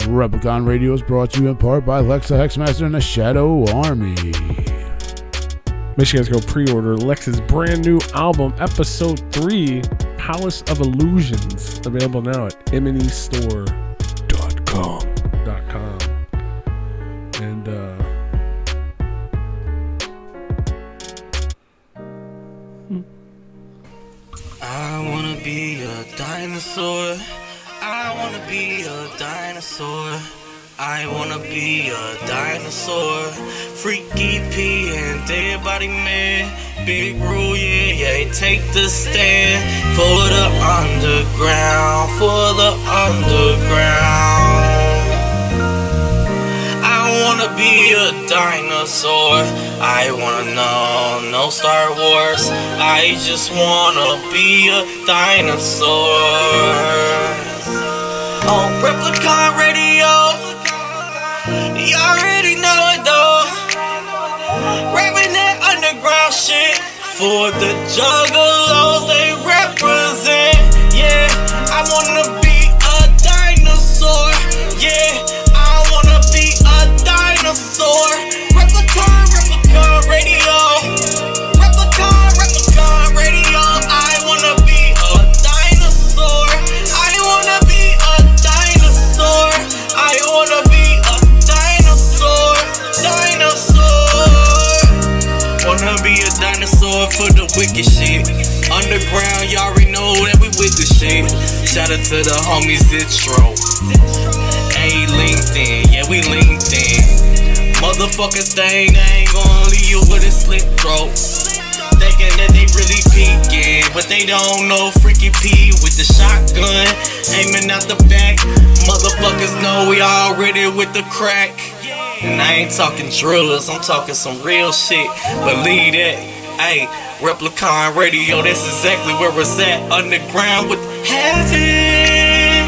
Replicon Radio is brought to you in part by Lexa Hexmaster and the Shadow Army. Make sure you guys go pre-order Lex's brand new album, Episode 3, Palace of Illusions. Available now at mnestore.com. And I wanna be a dinosaur. I wanna be a dinosaur. I wanna be a dinosaur. Freaky P and dead body man. Big rule, yeah, take the stand for the underground, for the underground. I wanna be a dinosaur. I wanna know no Star Wars. I just wanna be a dinosaur. On Replicon Radio, you already know it though. Rapping that underground shit for the juggalos they represent. Yeah, I wanna be a dinosaur. Yeah, I wanna be a dinosaur. Replicon Radio. Replicon Radio. I wanna be a dinosaur. I wanna be a dinosaur. I wanna be a dinosaur. Wanna be a dinosaur for the wicked shit. Underground, y'all already know that we with the shit. Shout out to the homies intro. Hey, LinkedIn, yeah, we LinkedIn. Motherfuckers think they ain't gonna leave you with a slit throat. Thinking that they really peeking, but they don't know Freaky P with the shotgun aiming out the back. Motherfuckers know we already with the crack. And I ain't talking drillers, I'm talking some real shit. Believe that. Hey, Replicon Radio, that's exactly where it's at. Underground with heaven.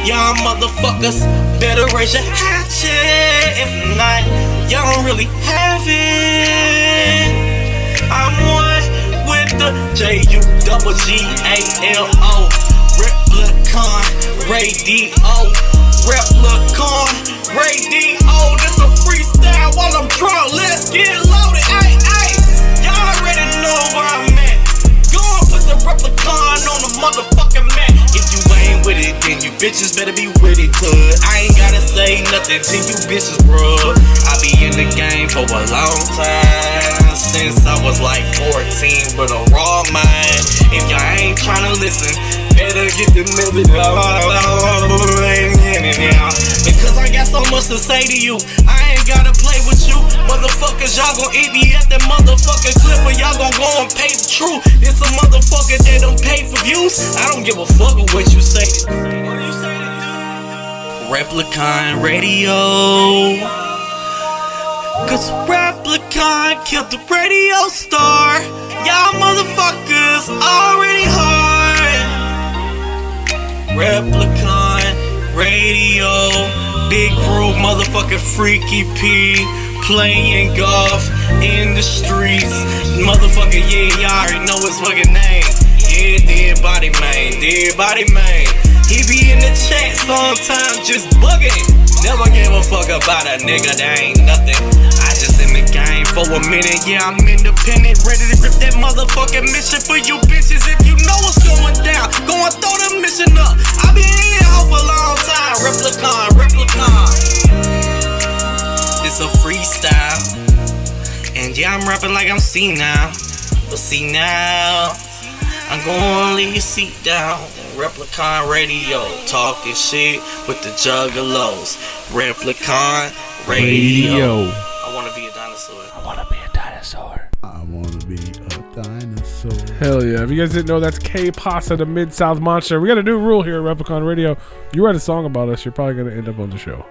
Y'all motherfuckers better raise your hatchet. If not, y'all don't really have it. I'm one with the J-U-G-G-A-L-O. Replicon Radio. Replicon Radio. This a freestyle while I'm drunk. Let's get loaded. Ay, ay. Y'all already know where I'm at. Go and put the Replicon on the motherfucking map. If you ain't with it, then you bitches better be with it, cuz I ain't gotta say nothing to you bitches, bro. I be in the game for a long time, since I was like 14 with a raw mind. If y'all ain't tryna listen, better get the living because I got so much to say to you. I ain't gotta play with you motherfuckers. Y'all gon' eat me at that motherfucking clip, but y'all gon' go and pay the truth. It's a motherfucker that don't pay for views. I don't give a fuck with what you say. Replicon Radio, cause Replicon killed the radio star. Y'all motherfuckers already hard. Replicon Radio, big group, motherfucking Freaky P, playing golf in the streets. Motherfucker, yeah, y'all already know his fucking name. Yeah, dead body man, dead body man. He be in the chat sometimes just bugging. Never gave a fuck about a nigga, that ain't nothing. I just in the game for a minute, yeah, I'm independent, ready to grip that motherfucking mission for you bitches. If you know what's going down, go and throw the mission up. I been in here for a long time. Replicon. It's a freestyle, and yeah, I'm rapping like I'm senile. But see now, I'm gonna leave your seat down. Replicon Radio, talking shit with the juggalos. Replicon Radio. I wanna be a dinosaur. I want to be a dinosaur. hell yeah. If you guys didn't know, that's Pasza, the Midsouth Monster. We got a new rule here at Replicon Radio. You write a song about us, you're probably going to end up on the show.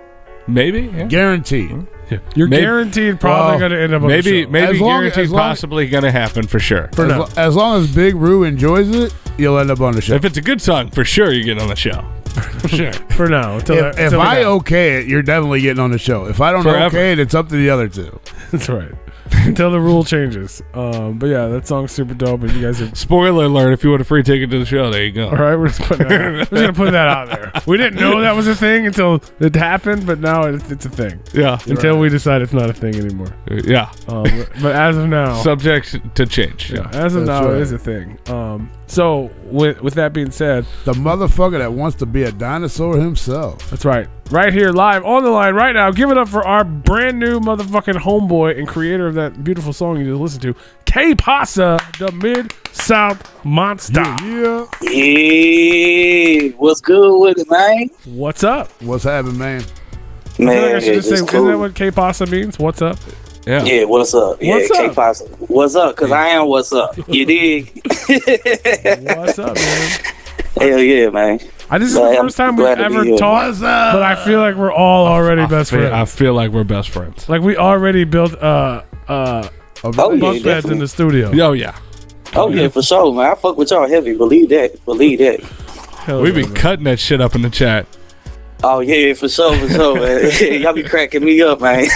Maybe, yeah. Guaranteed. Yeah. You're guaranteed probably going to end up on the show. Maybe guaranteed possibly going to happen for sure. As long as Big Roo enjoys it, you'll end up on the show. If it's a good song, for sure you get on the show. Sure. For now. If I okay it, you're definitely getting on the show. If I don't okay it, it's up to the other two. That's right. until the rule changes. But yeah, that song's super dope, and you guys are. Spoiler alert! If you want a free ticket to the show, there you go. All right, we're just putting that out. We're just gonna put that out there. We didn't know that was a thing until it happened, but now it's a thing. Yeah. Until we decide it's not a thing anymore. Yeah. But as of now, Subject to change. yeah, as of now, it is a thing. So with that being said, The motherfucker that wants to be a dinosaur himself. that's right. Right here, live on the line right now. Give it up for our brand new motherfucking homeboy and creator of that beautiful song you just listened to, Pasza, the Mid-South Monsta. Yeah. Yeah, what's good with it, man? What's up? What's happening, man? I feel like I Man, should just say, it's isn't cool. that what Pasza means? What's up? Yeah. Yeah, what's up? What's yeah, up? Pasza. What's up? Because I am what's up. You dig? What's up, man? Hell yeah, man. This is Man, the I'm first time we've glad to be ever here. talked, but I feel like we're all already best friends. I feel like we're best friends. Like we already built Oh, bunk yeah, beds definitely. in the studio. Oh yeah. Oh, yeah, for sure, man. I fuck with y'all heavy. Believe that. Believe that. Hell We yeah, be man. cutting that shit up in the chat. Oh, yeah, for sure, man. Y'all be cracking me up, man.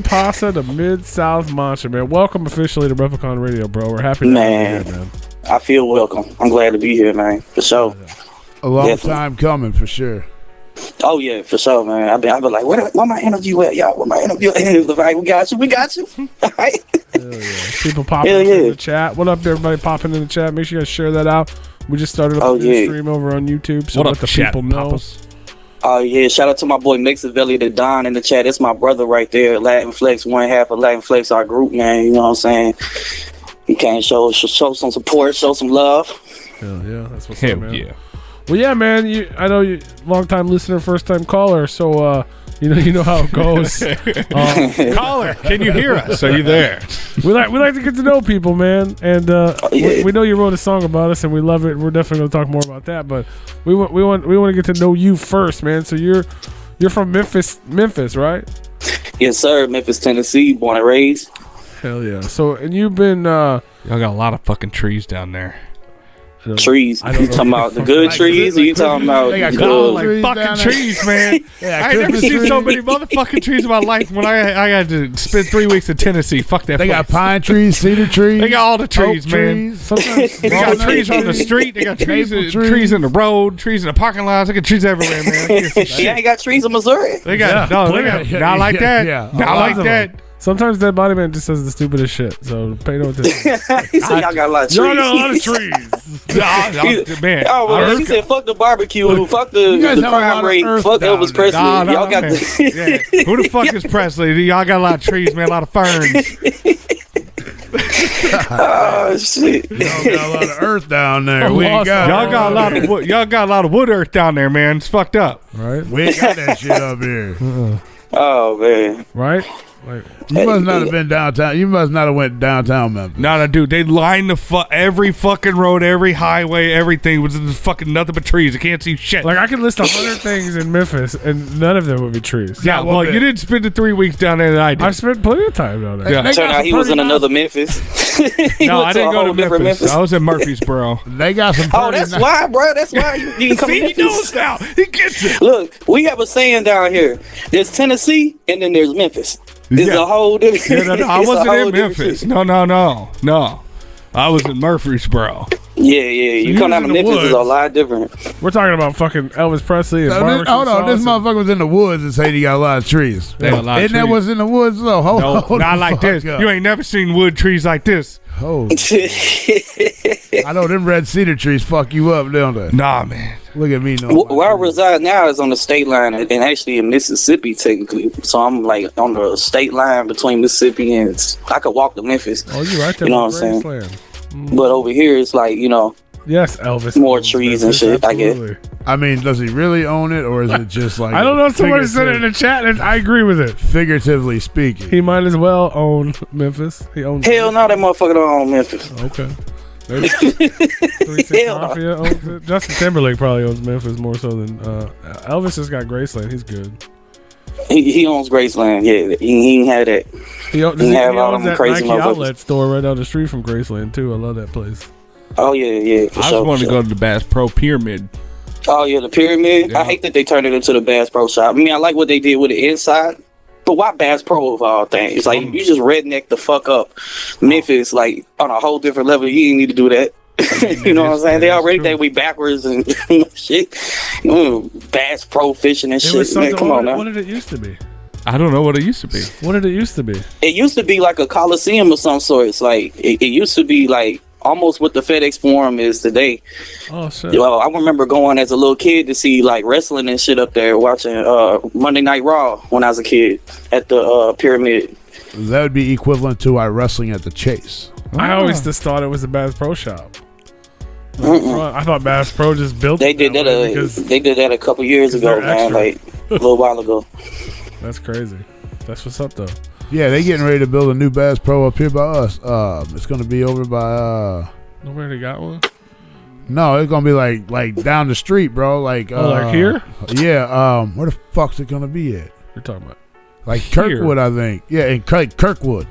Pasza, the Mid-South Monster, man. Welcome officially to Replicon Radio, bro. We're happy to Man. have you here, man. I feel welcome. I'm glad to be here, man. For sure. A long Definitely. time coming for sure. Oh, yeah, for sure, man. I've been like, where my interview at, y'all? Where my interview at? All right, we got you. All right. Hell yeah. People popping Hell in yeah. the chat. What up, everybody popping in the chat? Make sure you guys share that out. We just started up Oh, a new yeah. stream over on YouTube, so What let up, the chat people know. papas? Oh, yeah. Shout out to my boy Midsouth, the Don in the chat. It's my brother right there. Latin Flex, one half of Latin Flex, our group, man. You know what I'm saying? He can't show some support, show some love. Hell yeah, that's what's up, Hell man. yeah. Well, yeah, man. I know you, long time listener, first time caller. So you know how it goes. Caller, can you hear us? Are you there? we like to get to know people, man. And yeah. we know you wrote a song about us, and we love it. We're definitely gonna talk more about that. But we want to get to know you first, man. So you're from Memphis, right? Yes, sir. Memphis, Tennessee, born and raised. Hell yeah. So and you've been Y'all got a lot of fucking trees down there. Trees. I don't You know. talking about the good trees, or you talking about They got the gold, good? trees Fucking down there. trees, man. Yeah, I ain't never Christmas seen so trees. many motherfucking trees in my life. When I had to spend 3 weeks in Tennessee, fuck that. They got place. pine trees, cedar trees. They got all the trees, oak man. trees. sometimes They got Walnut trees on the street. They got trees, Maple trees in the road, trees in the parking lots. They got trees everywhere, man. She ain't got trees in Missouri. They got they got Yeah, not like that. yeah. Not like Lots of that. sometimes that body man just says the stupidest shit. So pay no attention. He said y'all got a lot of trees. Y'all got a lot of trees. Man, Oh, I well, heard- he said, fuck the barbecue, fuck the guys have a lot crime of rate, earth fuck down Elvis there. Presley. Nah, Y'all got man. the... Yeah. Who the fuck is Presley? Y'all got a lot of trees, man. A lot of ferns. Oh, shit. Y'all got a lot of earth down there. I'm We ain't lost. got Y'all got a lot of wood. Y'all got a lot of wood earth down there, man. It's fucked up. Right? We ain't got that shit up here. Oh, man. Right? Like, You must not have been downtown. You must not have went downtown Memphis. No, dude. They lined every fucking road, every highway, everything was fucking nothing but trees. You can't see shit. I could list 100 things in Memphis, and none of them would be trees. yeah, well, bit. you didn't spend the 3 weeks down there that I did. I've spent plenty of time down there. Yeah. They Turned got out he some was in pretty another Memphis. He No, went I to didn't a go to whole different Memphis. I was in Murfreesboro. They got some. Oh, pretty that's nice- why, bro. That's why you didn't come See, to he knows Memphis. now. He gets it. Look, we have a saying down here. There's Tennessee, and then there's Memphis. It's Yeah. a whole different... No, I it's a wasn't whole in different Memphis. shit. No. I was in Murfreesboro. Yeah. You you come down was to in the Memphis, it's a woods. lot different. We're talking about fucking Elvis Presley and So barbecue hold on, this sauce motherfucker was in the woods and said he got a lot of trees. They got a lot of Isn't that trees. what's in the woods though? Hold No, hold not the like fuck this. up. You ain't never seen wood trees like this. Oh, I know them red cedar trees fuck you up, don't they? Nah, man. Look at me, no. Where I reside now is on the state line and actually in Mississippi, technically. So I'm like on the state line between Mississippi and I could walk to Memphis. Oh, you right there. You know with what I'm saying? Graceland. But over here, it's like, you know, Yes, Elvis. More owns trees Memphis, and shit, I guess. absolutely. I mean, does he really own it, or is it just like I don't know. Somebody said it in the chat, and I agree with it. figuratively speaking? He might as well own Memphis. He owns. hell no, that motherfucker don't own Memphis. Okay. Maybe 3-6 Hell no. Mafia owns it. Justin Timberlake probably owns Memphis more so than Elvis. Just got Graceland. He's good. He owns Graceland. Yeah, he ain't had that. He owns, He have all owns them that crazy Nike motherfuckers. outlet store right down the street from Graceland too. I love that place. Oh yeah, for I sure. just wanted for to sure. go to the Bass Pro Pyramid. Oh yeah, the pyramid. Yeah. I hate that they turned it into the Bass Pro Shop. I mean, I like what they did with the inside, But why Bass Pro of all things? Like, you just redneck the fuck up Memphis, like, on a whole different level. You didn't need to do that. You know what I'm saying? They already think we backwards and shit. Bass Pro fishing and shit. Man, come on now. What did it used to be? I don't know what it used to be. What did it used to be? It used to be like a coliseum of some sorts. Like, it used to be like almost what the FedEx Forum is today. Oh, shit. Well, I remember going as a little kid to see like wrestling and shit up there, watching Monday Night Raw when I was a kid at the Pyramid. That would be equivalent to our wrestling at the Chase. I always just thought it was a Bass Pro Shop. I thought Bass Pro just built. They did that. They did that a couple years ago, man. Like a little while ago. That's crazy. That's what's up, though. Yeah, they getting ready to build a new Bass Pro up here by us. It's gonna be over by. Nobody got one. No, it's gonna be like down the street, bro. Like like here? Yeah. Where the fuck's it gonna be at? You're talking about like here. Kirkwood, I think. Yeah, in Kirkwood,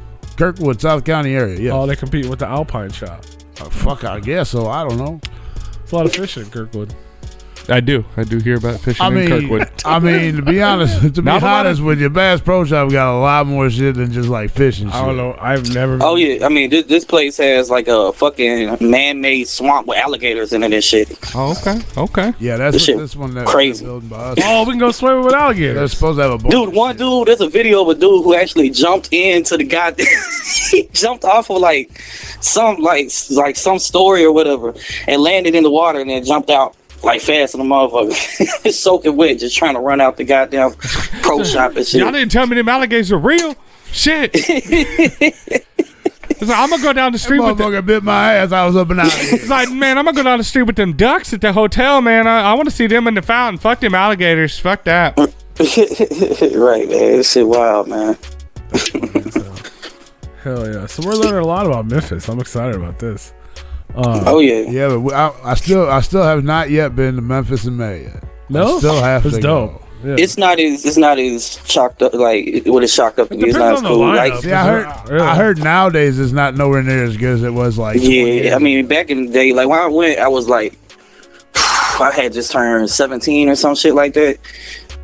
South County area. Yeah. Oh, they compete with the Alpine Shop. Fuck, I guess so. I don't know. It's a lot of fishing in Kirkwood. I do hear about fishing in Kirkwood. I mean, to be honest, with you, Bass Pro Shop got a lot more shit than just like fishing shit. I don't know. I've never. Oh yeah, I mean, this place has like a fucking man-made swamp with alligators in it and shit. Oh, okay. Yeah, that's This what this one that crazy. building by us. Oh, we can go swimming with alligators. They're supposed to have a boat. Dude, dude, there's a video of a dude who actually jumped into the goddamn. He jumped off of like some story or whatever, and landed in the water and then jumped out. Like fast in the motherfucker. Soaking wet, just trying to run out the goddamn pro shop and shit. Y'all didn't tell me them alligators are real. Shit. It's like, I'm gonna go down the street with motherfucker bit my ass. I was up and out. It's like, man, I'm gonna go down the street with them ducks at the hotel, man. I want to see them in the fountain. Fuck them alligators. Fuck that. Right, man. This shit wild, man. Hell yeah. So we're learning a lot about Memphis. I'm excited about this. Oh yeah. Yeah, but I still have not yet been to Memphis in May yet. No, I still have it's to dope. go. Yeah. It's not as chalked up like what it's chalked up to be. It's not as cool. Like, See, I heard nowadays it's not nowhere near as good as it was like. yeah, I mean back in the day, like when I went, I was like, I had just turned 17 or some shit like that,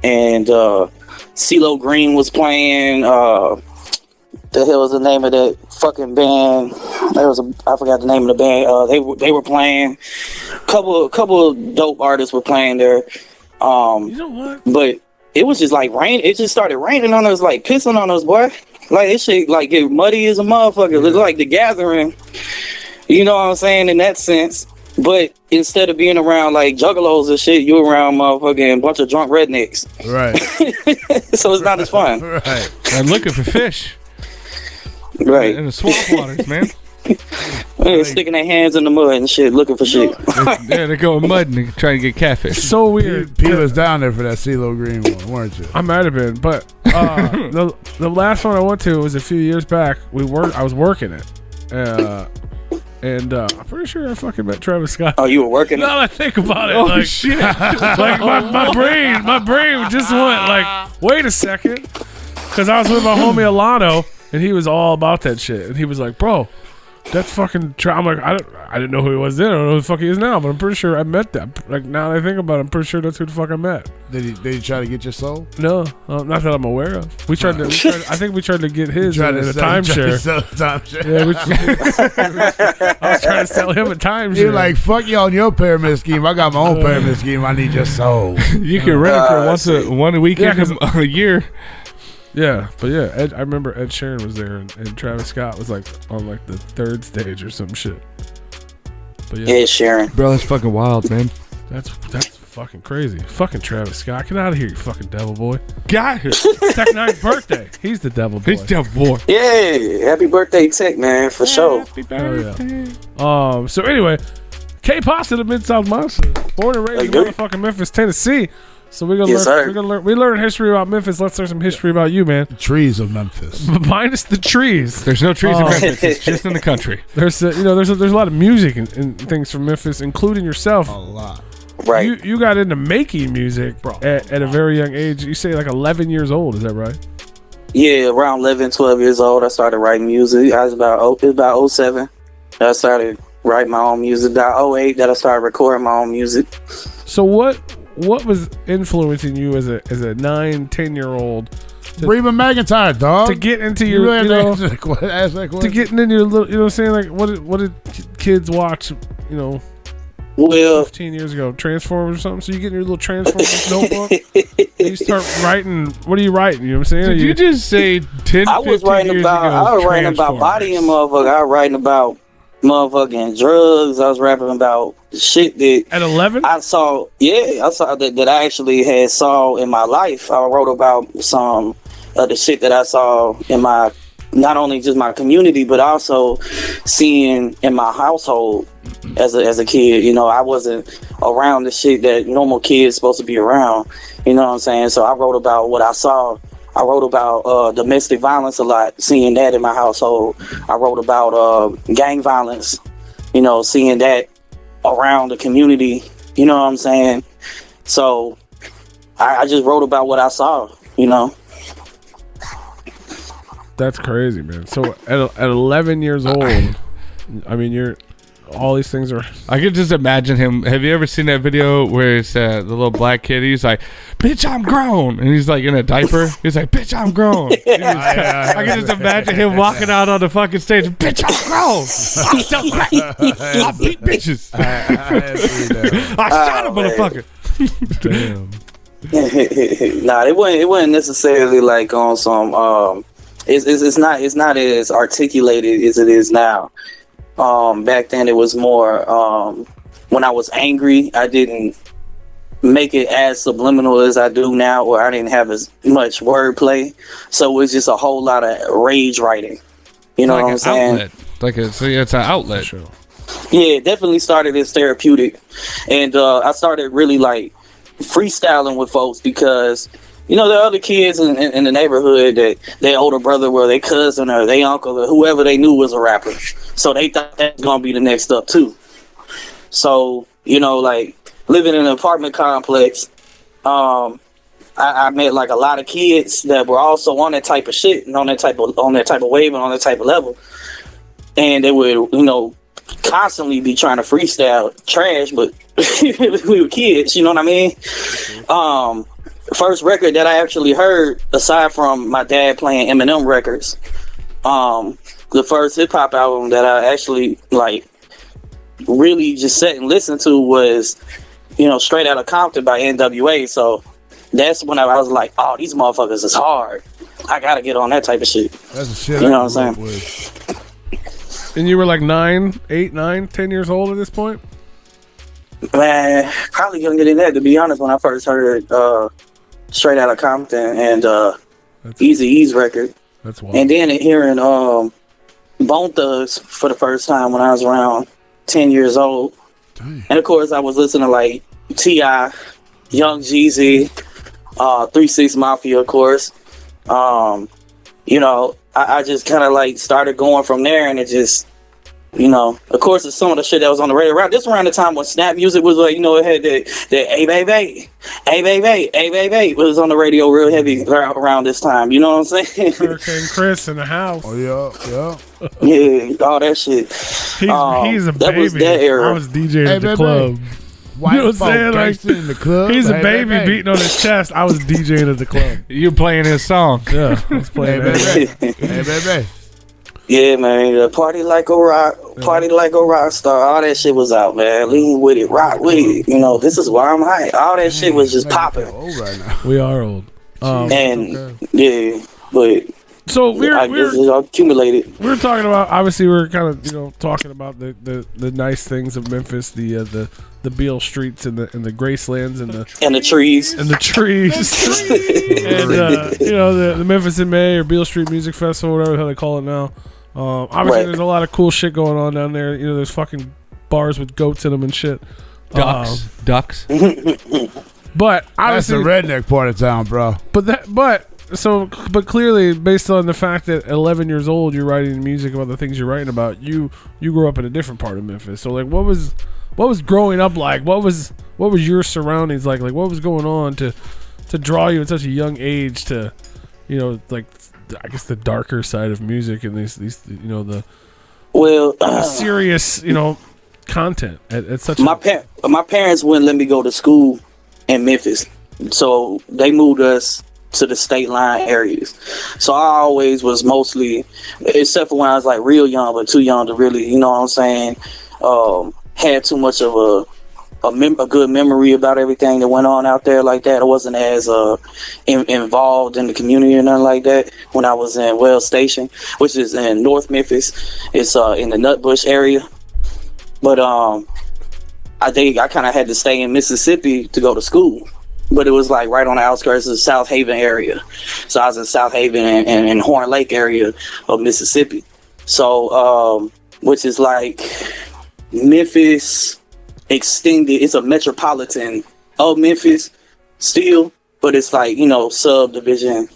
and CeeLo Green was playing. The hell was the name of that fucking band? I forgot the name of the band. They were playing. Couple dope artists were playing there. You know what? But it was just like rain. It just started raining on us, like pissing on us, boy. Like it shit, like get muddy as a motherfucker. It's like The Gathering. You know what I'm saying in that sense. But instead of being around like juggalos and shit, you're around motherfucking bunch of drunk rednecks. Right. So it's not as fun. Right. I'm looking for fish. Right. In the swamp waters, man. Yeah, sticking their hands in the mud and shit, looking for shit. Yeah, they go in mud and they try to get catfish. So weird. Pete was down there for that CeeLo Green one, weren't you? I might have been, but the last one I went to was a few years back. I was working it, and I'm pretty sure I fucking met Travis Scott. Oh, you were working? Now that I think about it, Oh, like shit. like my brain just went like, wait a second, because I was with my homie Alano, and he was all about that shit, and he was like, bro, that's fucking. I'm like, I didn't know who he was then. I don't know who the fuck he is now, but I'm pretty sure I met that. Like now that I think about it, I'm pretty sure that's who the fuck I met. Did he try to get your soul? No, not that I'm aware of. We tried to. I think we tried to get his in a timeshare. Yeah, I was trying to sell him a timeshare. You're like, fuck you on your pyramid scheme. I got my own pyramid scheme. I need your soul. You can rent it for one weekend a year. Yeah, but yeah, I remember Ed Sheeran was there, and Travis Scott was like on like the third stage or some shit. But yeah, Sharon. Bro, that's fucking wild, man. That's fucking crazy. Fucking Travis Scott, get out of here, you fucking devil boy. Got here. Tech Nine's birthday. He's the devil boy. He's devil boy. Yeah, happy birthday, Tech, man, for sure. Oh, yeah. So anyway, K Pasza, the Midsouth Monsta, born and raised in motherfucking Memphis, Tennessee. So we're gonna learn history about Memphis. Let's learn some history about you, man. The trees of Memphis. Minus the trees. There's no trees in Memphis. It's just in the country. There's a lot of music and things from Memphis, including yourself. A lot. Right. You got into making music at a very young age. You say like 11 years old. Is that right? Yeah, around 11, 12 years old, I started writing music. I was about 07. I started writing my own music. About 08 that I started recording my own music. So what was influencing you as a 9, 10-year-old Reba McEntire, dog. To get into You your, really you know, have to ask that question. to get into your little, you know what I'm saying? Like, what did kids watch, you know, Well, 15 years ago? Transformers or something? So you get in your little Transformers notebook, and you start writing. What are you writing? You know what I'm saying? Did you just say 10, I was 15 writing years about. ago, I was writing about bodying motherfucker. I was writing about motherfucking drugs. I was rapping about shit that At 11? I saw. Yeah, I saw that I actually had saw in my life. I wrote about some of the shit that I saw in my, not only just my community, but also seeing in my household as a kid. You know, I wasn't around the shit that normal kids supposed to be around. You know what I'm saying? So I wrote about what I saw. I wrote about domestic violence a lot, seeing that in my household. I wrote about gang violence, you know, seeing that around the community. You know what I'm saying? So I just wrote about what I saw, you know. That's crazy, man. So at 11 years old, I mean, you're all these things are. I could just imagine him. Have you ever seen that video where it's the little black kid? He's like, "Bitch, I'm grown," and he's like in a diaper. He's like, "Bitch, I'm grown." I can just imagine him walking out on the fucking stage. "Bitch, I'm grown. I'm so great. I beat bitches. I shot a motherfucker." Damn. Nah, it wasn't necessarily like on some. It's not as articulated as it is now. Back then it was more, when I was angry, I didn't make it as subliminal as I do now, or I didn't have as much wordplay. So it was just a whole lot of rage writing. You know Like what I'm an saying? outlet. It's an outlet. Sure. Yeah, it definitely started as therapeutic. And I started really like freestyling with folks because, you know, there are other kids in the neighborhood that their older brother or their cousin or their uncle or whoever they knew was a rapper. So they thought that was going to be the next up too. So, you know, like living in an apartment complex, I met like a lot of kids that were also on that type of shit and on that type of wave and on that type of level. And they would, you know, constantly be trying to freestyle trash, but we were kids, you know what I mean? First record that I actually heard, aside from my dad playing Eminem records, the first hip hop album that I actually like really just sat and listened to was, you know, Straight Outta Compton by NWA. So that's when I was like, oh, these motherfuckers is hard. I gotta get on that type of shit. That's the shit. You know what I'm saying? With. And you were like 8, 9, 10 years old at this point? Man, probably gonna get in that, to be honest, when I first heard Straight Outta Compton and Eazy-E's record. That's wild. And then hearing Bone Thugs for the first time when I was around 10 years old. Dang. And of course I was listening to like T.I., Young Jeezy, 3 6 Mafia, of course. You know, I just kind of like started going from there, and it just, you know, of course, it's some of the shit that was on the radio around the time when snap music was like, you know, it had that hey baby, hey baby, hey baby was on the radio real heavy around this time. You know what I'm saying? Hurricane Chris in the house. Oh yeah. Yeah, all that shit. He's a that baby. was that era. I was DJing Hey, at the baby. club. White You know what I'm folk saying? Like, gangsta in the club. He's a Hey, baby beating on his chest. I was DJing at the club. You playing his song. Yeah, I was playing Hey that. baby. Hey baby. Yeah, man. Party like a rock star. All that shit was out, man. Lean with it, rock with it. You know, this is why I'm high. All that shit was just Make me popping. feel old right now. We are old. And yeah, but So I guess it accumulated. we were talking about, obviously we were kind of, you know, talking about the nice things of Memphis, the Beale Streets and the Gracelands and And the trees. the trees and you know, the Memphis in May or Beale Street Music Festival, whatever the hell they call it now. Obviously Right. there's a lot of cool shit going on down there. You know, there's fucking bars with goats in them and shit. Ducks. But That's the obviously, redneck part of town, bro. but clearly, based on the fact that at 11 years old you're writing music about the things you're writing about, you grew up in a different part of Memphis. So like, what was growing up like? What was your surroundings like? Like, what was going on to draw you at such a young age to, you know, like, I guess the darker side of music and these you know, the serious, you know, content at such my parents wouldn't let me go to school in Memphis, so they moved us to the state line areas. So I always was mostly, except for when I was like real young, but too young to really, you know what I'm saying, had too much of a good memory about everything that went on out there like that. I wasn't as involved in the community or nothing like that when I was in Wells Station, which is in North Memphis. It's in the Nutbush area. But I kind of had to stay in Mississippi to go to school. But it was like right on the outskirts of the South Haven area. So I was in South Haven and Horn Lake area of Mississippi. So, which is like Memphis extended. It's a metropolitan of Memphis still, but it's like, you know, subdivision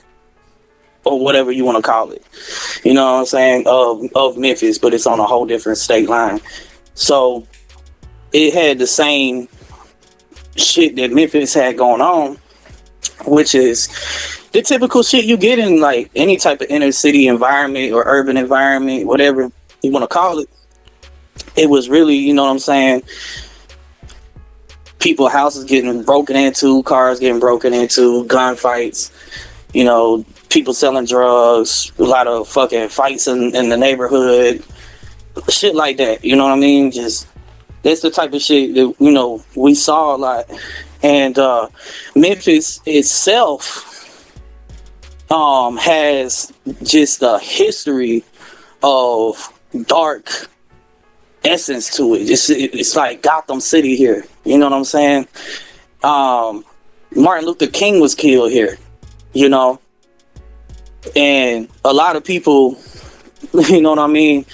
or whatever you want to call it. You know what I'm saying? Of Memphis, but it's on a whole different state line. So it had the same shit that Memphis had going on, which is the typical shit you get in like any type of inner city environment or urban environment, whatever you want to call it. It was really, you know what I'm saying, people, houses getting broken into, cars getting broken into, gunfights, you know, people selling drugs, a lot of fucking fights in the neighborhood, shit like that, you know what I mean? Just, that's the type of shit that, you know, we saw a lot. And Memphis itself has just a history of dark essence to it. It's like Gotham City here. You know what I'm saying? Martin Luther King was killed here, you know? And a lot of people, you know what I mean,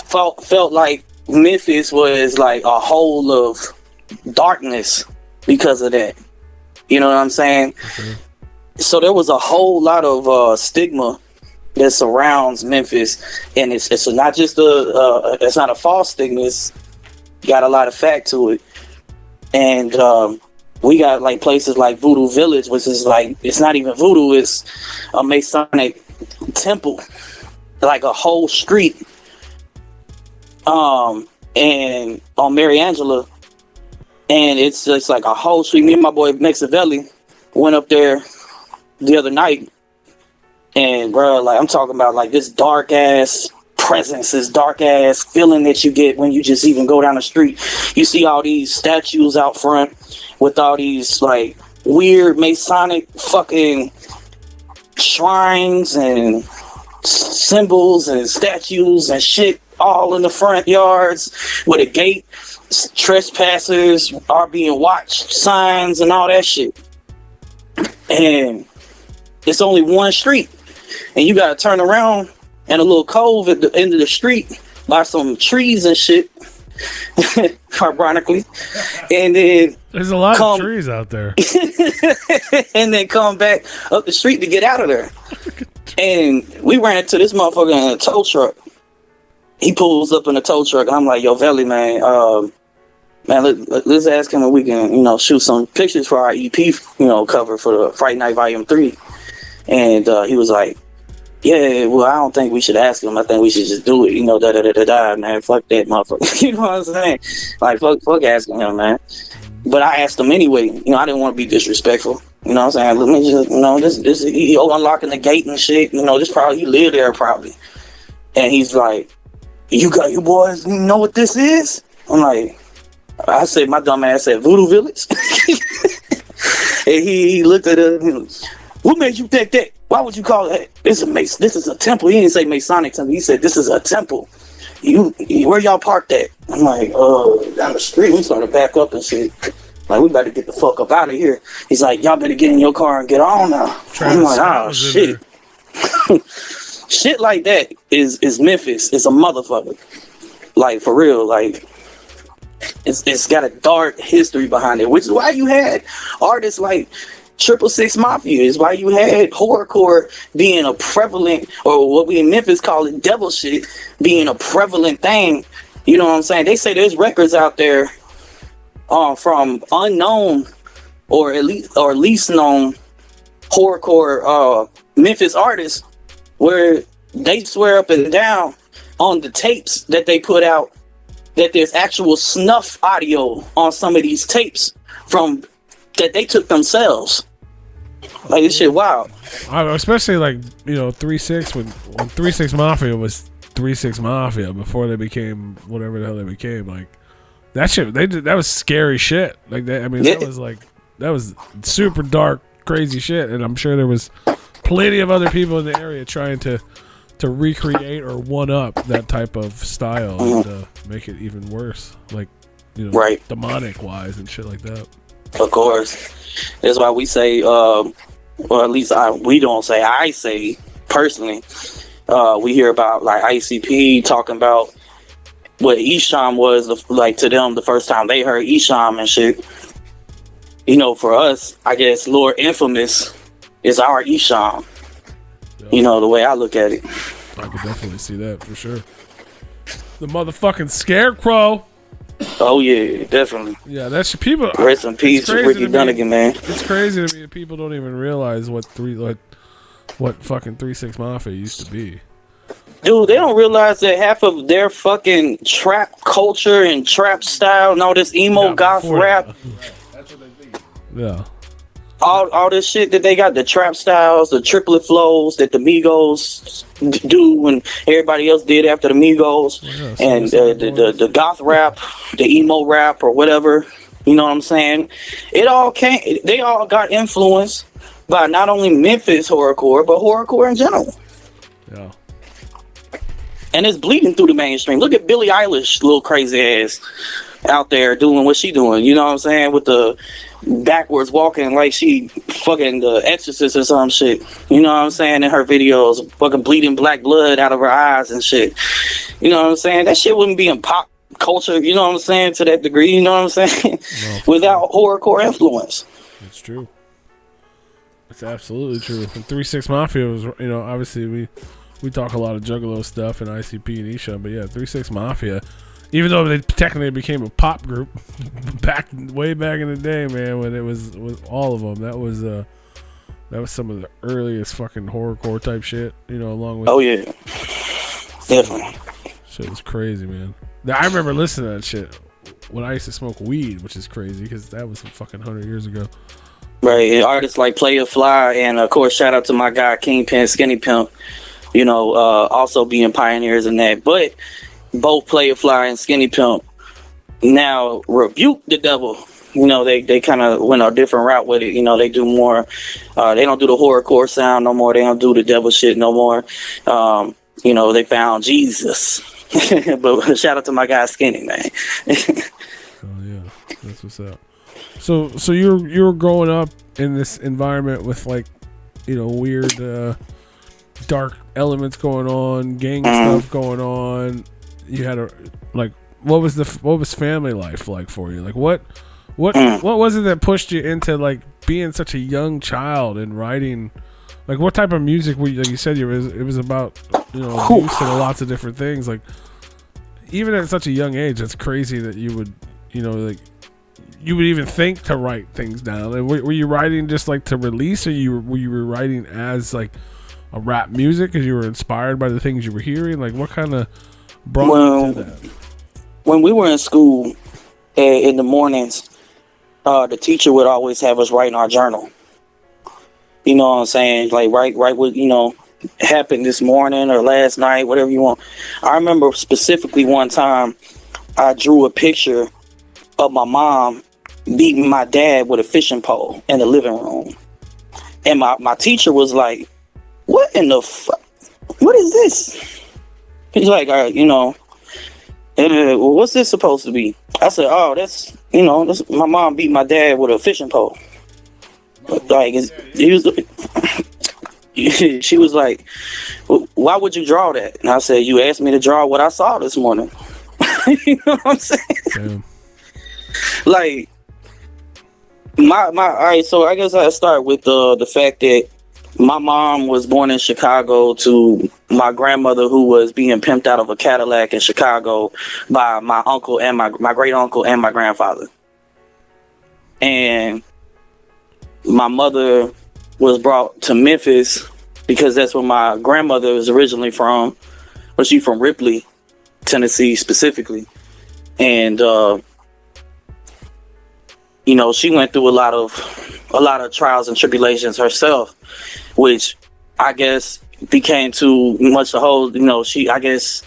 felt like Memphis was like a hole of darkness because of that. You know what I'm saying? Mm-hmm. So there was a whole lot of stigma that surrounds Memphis, and it's not just it's not a false stigma. It's got a lot of fact to it. And we got like places like Voodoo Village, which is like, it's not even voodoo, it's a Masonic temple, like a whole street. And on Mary Angela, and it's just like a whole street. Me and my boy Mexivelli went up there the other night, and bro, like I'm talking about like this dark ass presence, this dark ass feeling that you get when you just even go down the street. You see all these statues out front with all these like weird Masonic fucking shrines and symbols and statues and shit all in the front yards with a gate. Trespassers are being watched, signs and all that shit. And it's only one street, and you gotta turn around in a little cove at the end of the street by some trees and shit, ironically. And then there's a lot of trees out there. And then come back up the street to get out of there. And we ran into this motherfucker in a tow truck. He pulls up in a tow truck, and I'm like, yo, Velli, man, let's ask him if we can, you know, shoot some pictures for our EP, you know, cover for the Fright Night Volume 3. And he was like, yeah, well, I don't think we should ask him. I think we should just do it, you know, man. Fuck that motherfucker. You know what I'm saying? Like, fuck asking him, man. But I asked him anyway. You know, I didn't want to be disrespectful. You know what I'm saying? Let me just, you know, this he unlocking the gate and shit. You know, this probably, he lived there probably. And he's like, you boys, you know what this is? I'm like, I said, my dumb ass said Voodoo Village. And he looked at us, you know, what made you think that? Why would you call it? This is a temple. He didn't say Masonic temple. He said, this is a temple. Where y'all parked at? I'm like, down the street. We started to back up and shit. Like, we better get the fuck up out of here. He's like, y'all better get in your car and get on now. I'm like, oh, shit. Shit like that is Memphis. It's a motherfucker. Like, for real. Like, it's got a dark history behind it, which is why you had artists like 666 Mafia. Is why you had horrorcore being a prevalent, or what we in Memphis call it devil shit, being a prevalent thing. You know what I'm saying? They say there's records out there from unknown or at least known horrorcore Memphis artists where they swear up and down on the tapes that they put out that there's actual snuff audio on some of these tapes from that they took themselves. Like this shit wild. Especially like 3-6 when 3-6 Mafia was 3-6 Mafia before they became whatever the hell they became. Like that shit, that was scary shit. Like that. I mean, that was super dark, crazy shit. And I'm sure there was plenty of other people in the area trying to recreate or one up that type of style and make it even worse. Like right, demonic wise and shit like that. Of course, that's why we say, or at least I say personally, we hear about like ICP talking about what Esham was like to them the first time they heard Esham and shit. For us, I guess Lord Infamous is our Esham. Yeah. The way I look at it. I could definitely see that for sure. The motherfucking Scarecrow. Oh yeah, definitely. Yeah, that's people. Rest in peace, Ricky Dunnigan, man. It's crazy to me that people don't even realize what fucking 3-6 Mafia used to be. Dude, they don't realize that half of their fucking trap culture and trap style and all this emo goth rap. That's what they think. Yeah. All this shit that they got, the trap styles, the triplet flows that the Migos do and everybody else did after the Migos, and the goth rap, the emo rap or whatever, you know what I'm saying? They all got influenced by not only Memphis horrorcore, but horrorcore in general. Yeah. And it's bleeding through the mainstream. Look at Billie Eilish, little crazy ass out there doing what she doing, you know what I'm saying, with the backwards walking like she fucking the Exorcist or some shit, you know what I'm saying, in her videos, fucking bleeding black blood out of her eyes and shit, you know what I'm saying. That shit wouldn't be in pop culture, you know what I'm saying, to that degree, you know what I'm saying, without horrorcore influence. It's true. It's absolutely true. And 3-6 Mafia was, obviously we talk a lot of Juggalo stuff and ICP and Isha, but yeah, 3-6 Mafia, even though they technically became a pop group way back in the day, man, when it was all of them, that was some of the earliest fucking horrorcore type shit, along with. Oh yeah, definitely. Shit was crazy, man. I remember listening to that shit when I used to smoke weed, which is crazy because that was some fucking 100 years ago. Right, and artists like Playa Fly, and of course, shout out to my guy Kingpin Skinny Pimp, also being pioneers in that, but. Both Playa Fly and Skinny Pimp now rebuke the devil. They kind of went a different route with it. They do more. They don't do the horrorcore sound no more. They don't do the devil shit no more. They found Jesus. But shout out to my guy Skinny, man. Oh yeah, that's what's up. So you're growing up in this environment with weird dark elements going on, gang stuff going on. You had what was family life like for you? Like what was it that pushed you into being such a young child and writing? Like what type of music were you? Like you said, it was about abuse and lots of different things. Like even at such a young age, it's crazy that you would you would even think to write things down. Like, were you writing just to release, or were you writing as a rap music because you were inspired by the things you were hearing? Like what kind of brought you to that? When we were in school in the mornings, the teacher would always have us write in our journal. You know what I'm saying? Write what happened this morning or last night, whatever you want. I remember specifically one time I drew a picture of my mom beating my dad with a fishing pole in the living room, and my teacher was like, "What in the fuck? What is this?" He's like, all right, what's this supposed to be? I said, oh, that's my mom beat my dad with a fishing pole. She was like, why would you draw that? And I said, you asked me to draw what I saw this morning. You know what I'm saying? Damn. All right, so I guess I start with the fact that my mom was born in Chicago to my grandmother, who was being pimped out of a Cadillac in Chicago by my uncle and my great uncle and my grandfather. And my mother was brought to Memphis because that's where my grandmother was originally from. But she's from Ripley, Tennessee specifically. And, she went through a lot of a lot of trials and tribulations herself, which I guess became too much to hold. You know, I guess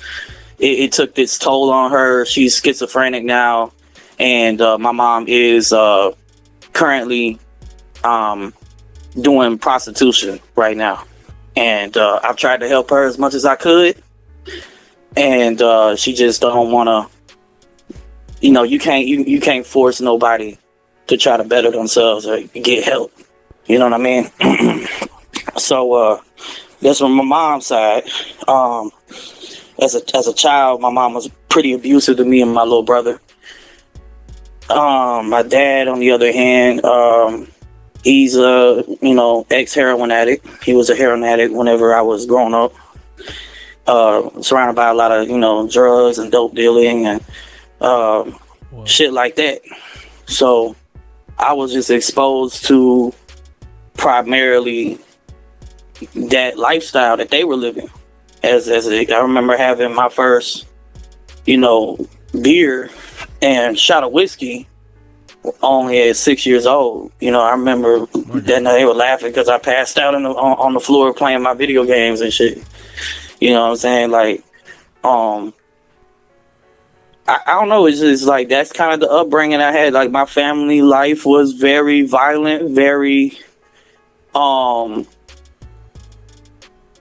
it took its toll on her. She's schizophrenic now, and my mom is currently doing prostitution right now. And I've tried to help her as much as I could, and she just don't want to. You know, you can't force nobody to try to better themselves or get help. You know what I mean? So that's from my mom's side. As a child, my mom was pretty abusive to me and my little brother. My dad, on the other hand, he's a ex-heroin addict. He was a heroin addict whenever I was growing up. Surrounded by a lot of drugs and dope dealing and shit like that. So I was just exposed to primarily that lifestyle that they were living. I remember having my first, beer and shot of whiskey only at 6 years old. I remember that they were laughing because I passed out on the floor playing my video games and shit. You know what I'm saying? Like, I don't know. It's just like that's kind of the upbringing I had. Like, my family life was very violent, very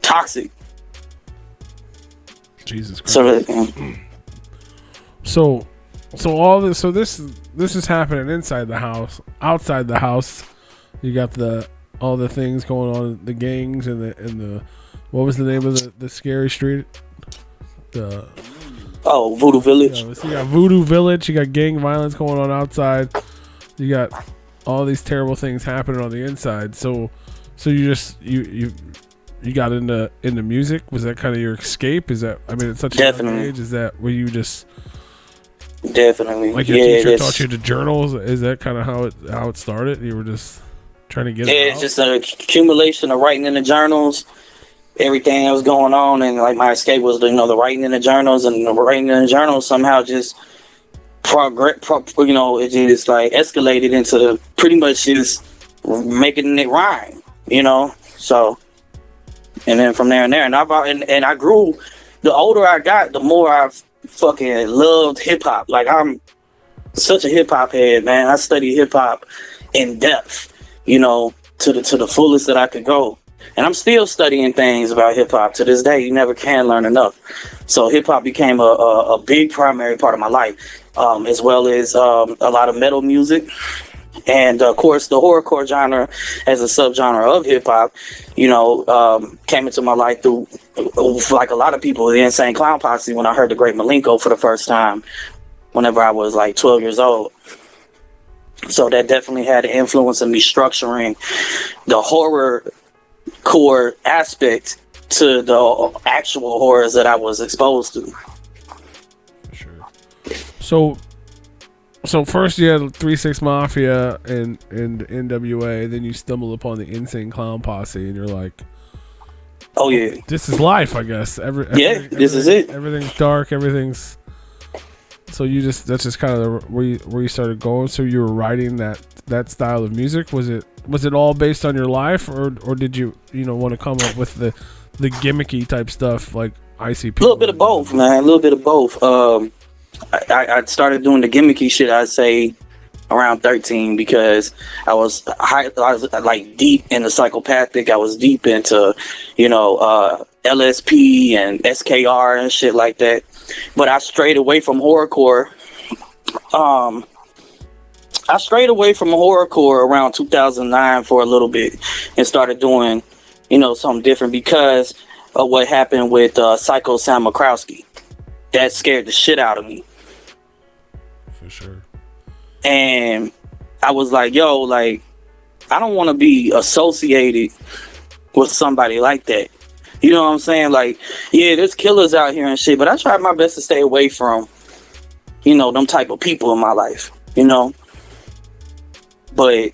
toxic. Jesus Christ. So all this. So this is happening inside the house. Outside the house, you got all the things going on. The gangs and the what was the name of the scary street? Voodoo Village. So you got Voodoo Village. You got gang violence going on outside. You got all these terrible things happening on the inside. So you just you got into music. Was that kind of your escape? Is that, I mean, at such a young age, is that where you just definitely like your teacher taught you to journals? Is that kind of how it started? You were just trying to get it out? It's just an accumulation of writing in the journals, everything that was going on, and like my escape was the writing in the journals, and the writing in the journals somehow just it just like escalated into pretty much just making it rhyme, so. And then from there and I grew. The older I got, the more I fucking loved hip hop. Like, I'm such a hip hop head, man. I study hip hop in depth, to the fullest that I could go. And I'm still studying things about hip hop to this day. You never can learn enough. So hip hop became a big primary part of my life, as well as a lot of metal music. And of course, the horrorcore genre as a subgenre of hip hop, came into my life through, like a lot of people, the Insane Clown Posse, when I heard the Great Malenko for the first time, whenever I was like 12 years old. So that definitely had an influence in me structuring the horrorcore aspect to the actual horrors that I was exposed to. Sure. So first you had 3 6 Mafia and NWA, then you stumble upon the Insane Clown Posse, and you're like, "Oh yeah, this is life, I guess." This is it. Everything's dark. Everything's. So that's just kind of where you started going. So you were writing that style of music. Was it all based on your life, or did you want to come up with the gimmicky type stuff like ICP? A little bit of both, man. A little bit of both. I started doing the gimmicky shit, I'd say, around 13, because I was like deep into psychopathic. I was deep into, LSP and SKR and shit like that. But I strayed away from horrorcore. I strayed away from horrorcore around 2009 for a little bit and started doing, something different because of what happened with Psycho Sam Makrowski. That scared the shit out of me. For sure. And I was like, yo, like, I don't want to be associated with somebody like that. You know what I'm saying? Like, yeah, there's killers out here and shit, but I tried my best to stay away from, them type of people in my life, But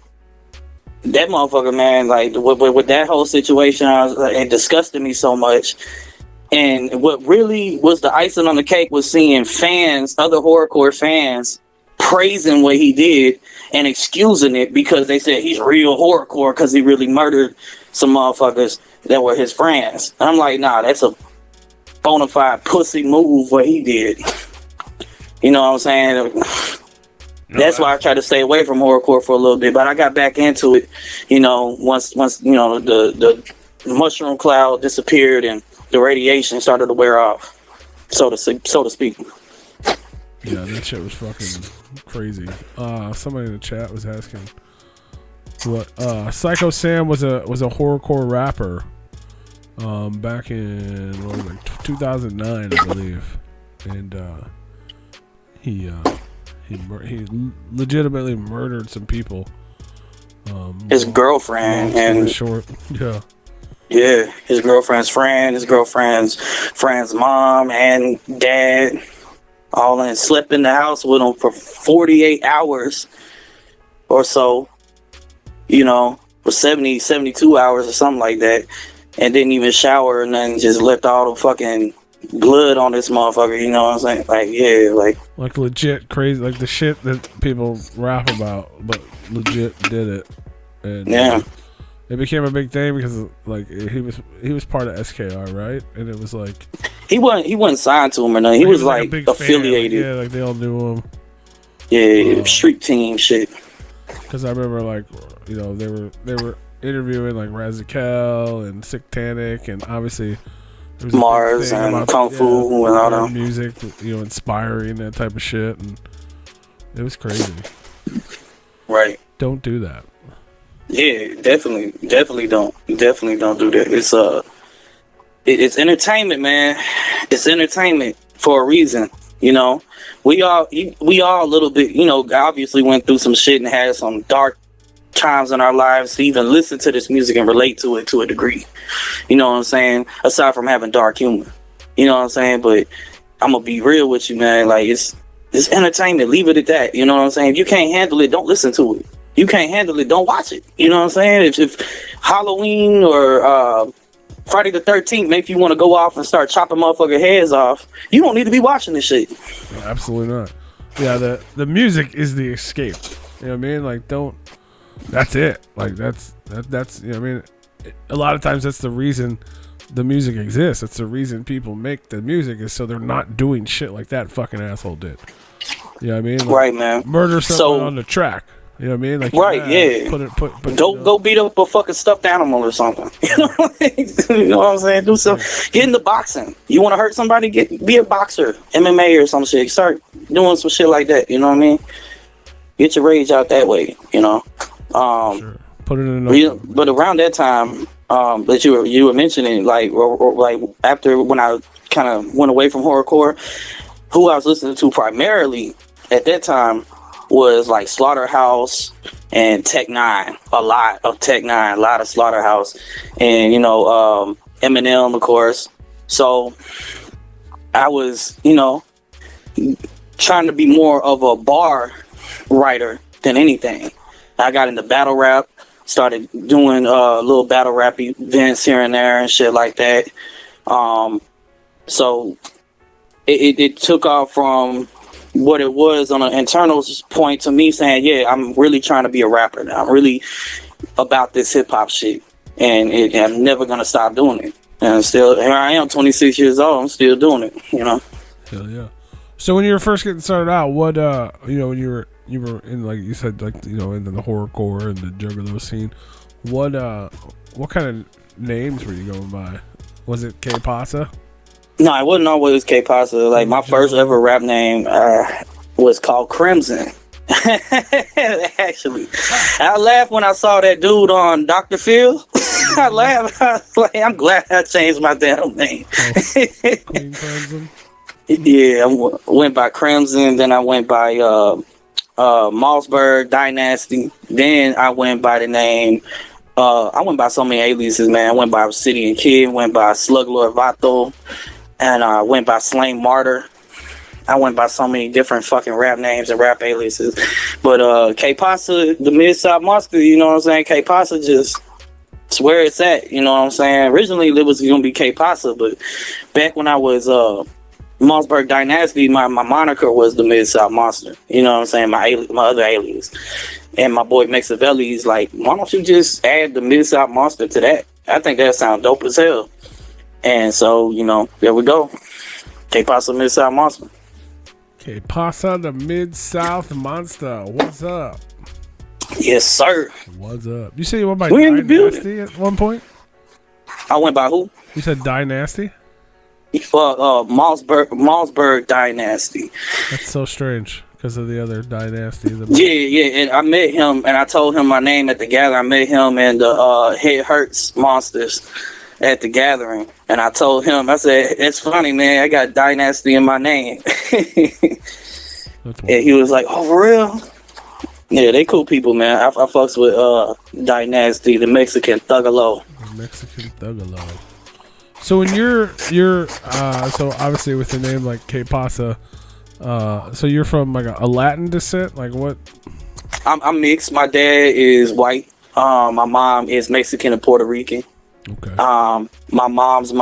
that motherfucker, man, like, with that whole situation, it disgusted me so much. And what really was the icing on the cake was seeing fans, other horrorcore fans, praising what he did and excusing it because they said he's real horrorcore because he really murdered some motherfuckers that were his friends. And I'm like, nah, that's a bona fide pussy move what he did. You know what I'm saying? That's why I tried to stay away from horrorcore for a little bit, but I got back into it, you know, once you know the mushroom cloud disappeared and the radiation started to wear off, so to speak. Yeah, that shit was fucking crazy. Somebody in the chat was asking what Psycho Sam was a horrorcore rapper back in 2009, I believe, and he legitimately murdered some people. His girlfriend and short, yeah, his girlfriend's friend's mom and dad, all in, slept in the house with him for 48 hours or so, you know, for 72 hours or something like that, and didn't even shower and then just left all the fucking blood on this motherfucker, you know what I'm saying? Like, yeah, like legit crazy, like the shit that people rap about, but legit did it. And yeah, it became a big thing because like he was part of SKR, right? And it was like he wasn't signed to him or nothing. He was like affiliated. Yeah, like they all knew him. Yeah, street team shit. Because I remember, like, you know, they were interviewing like Razakel and Sicktanic, and obviously Mars and Kung Fu and all that music, you know, inspiring that type of shit, and it was crazy. Right. Don't do that. Yeah, definitely don't do that. It's entertainment, man. It's entertainment for a reason. You know, we all a little bit, you know, obviously went through some shit and had some dark times in our lives to even listen to this music and relate to it to a degree. You know what I'm saying? Aside from having dark humor. You know what I'm saying? But I'm gonna be real with you, man. Like, it's entertainment. Leave it at that. You know what I'm saying? If you can't handle it, don't listen to it. You can't handle it, don't watch it. You know what I'm saying? If Halloween or Friday the 13th make you want to go off and start chopping motherfucker heads off, you don't need to be watching this shit. No, absolutely not. Yeah, the music is the escape. You know what I mean? Like, that's it. Like, that's you know what I mean? A lot of times that's the reason the music exists. It's the reason people make the music, is so they're not doing shit like that fucking asshole did. You know what I mean? Like, right, man. Murder someone on the track. You know what I mean? Like, right, yeah. Put go beat up a fucking stuffed animal or something. You know what I'm saying? Do some. Get into boxing. You want to hurt somebody? Be a boxer, MMA or some shit. Start doing some shit like that. You know what I mean? Get your rage out that way. You know. Sure. Put it in a but around that time, that you were mentioning, like after when I kind of went away from horrorcore, who I was listening to primarily at that time was like Slaughterhouse and Tech Nine. A lot of Tech Nine, a lot of Slaughterhouse, and you know, Eminem, of course. So I was, you know, trying to be more of a bar writer than anything. I got into battle rap, started doing little battle rap events here and there and shit like that. So it took off from what it was on an internal point to me saying, yeah, I'm really trying to be a rapper now. I'm really about this hip hop shit, and I'm never gonna stop doing it. And still, here I am, 26 years old. I'm still doing it. You know. Hell yeah. So when you were first getting started out, what you know, when you were in, like you said, like, you know, in the horrorcore and the juggalo scene, what kind of names were you going by? Was it K Pasza? No, I wouldn't always K Pasza. Like, my first ever rap name was called Crimson. Actually, I laughed when I saw that dude on Dr. Phil. I laughed. I was like, I'm glad I changed my damn name. Queen Crimson. Yeah, I went by Crimson. Then I went by Mossberg Dynasty. Then I went by the name. I went by so many aliases, man. I went by Obsidian Kid. Went by Slug Lord Vato. And I went by Slain Martyr. I went by so many different fucking rap names and rap aliases. But K Pasza, the Midsouth Monster, you know what I'm saying? K Pasza just, it's where it's at, you know what I'm saying? Originally it was going to be K Pasza, but back when I was Mossberg Dynasty, my moniker was the Midsouth Monster. You know what I'm saying? My other alias. And my boy Mexivelli is like, why don't you just add the Midsouth Monster to that? I think that sounds dope as hell. And so, you know, there we go. Que Pasza Midsouth Monster. Okay, Pasza the Midsouth Monster. What's up? Yes, sir. What's up? You said you went by We in the Dynasty at one point? I went by who? You said Dynasty? Malsburg Dynasty. That's so strange because of the other Dynasty. Yeah. And I met him and I told him my name at the gathering. I met him and the Head Hurts Monsters at the gathering. And I told him, I said, it's funny, man. I got Dynasty in my name. And he was like, oh, for real? Yeah, they cool people, man. I fucks with Dynasty, the Mexican Thugalo. The Mexican Thugalo. So when you're so obviously with a name like Que Pasza, so you're from like a Latin descent, like what? I'm mixed. My dad is white. My mom is Mexican and Puerto Rican. Okay. My mom's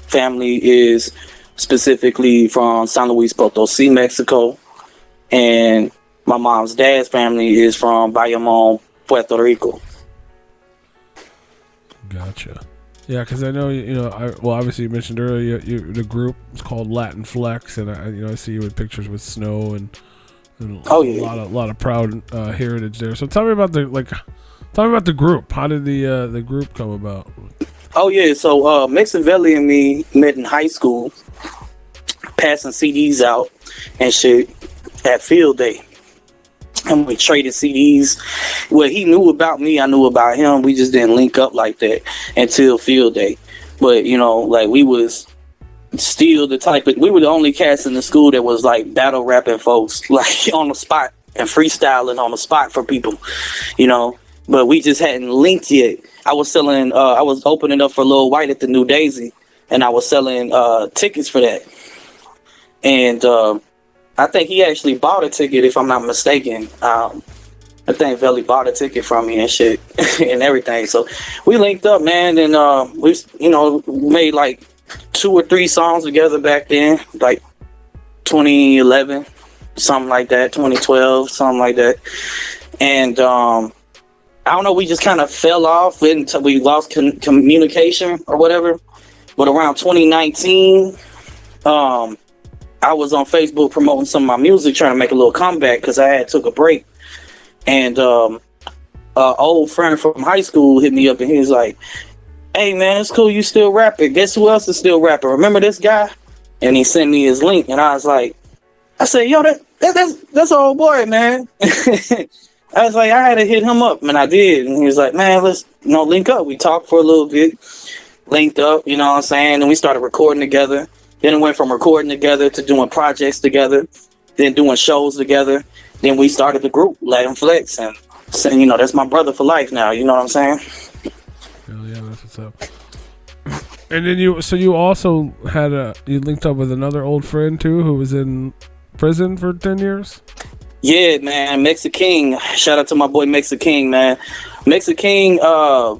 family is specifically from San Luis Potosi, Mexico, and my mom's dad's family is from Bayamon, Puerto Rico. Gotcha. Yeah, because I know obviously you mentioned earlier the group is called Latin Flex, and I see you with pictures with snow and a lot of proud heritage there. So tell me about the group. How did the group come about? Oh yeah, so Mexivelli and me met in high school, passing CDs out and shit at field day. And we traded CDs. Well, he knew about me, I knew about him. We just didn't link up like that until field day. But, you know, like we was still we were the only cats in the school that was like battle rapping folks, like on the spot and freestyling on the spot for people, you know. But we just hadn't linked yet. I was opening up for Lil White at the New Daisy, and I was selling tickets for that. And I think he actually bought a ticket, if I'm not mistaken. I think Velli bought a ticket from me and shit and everything. So we linked up, man, and we made like 2 or 3 songs together back then, like 2011, something like that, 2012, something like that. And I don't know, we just kind of fell off until we lost communication or whatever. But around 2019, I was on Facebook promoting some of my music, trying to make a little comeback because I had took a break. And an old friend from high school hit me up and he was like, hey man, it's cool you still rapping. Guess who else is still rapping? Remember this guy? And he sent me his link and I was like, I said, yo, that's old boy, man. I was like, I had to hit him up, and I did. And he was like, man, let's link up. We talked for a little bit, linked up, you know what I'm saying? And we started recording together. Then it went from recording together to doing projects together, then doing shows together. Then we started the group, Latin Flex, and saying, you know, that's my brother for life now. You know what I'm saying? Hell yeah, that's what's up. And then you also you linked up with another old friend too, who was in prison for 10 years. Yeah, man, Mexican. Shout out to my boy Mexican, man. Mexican, I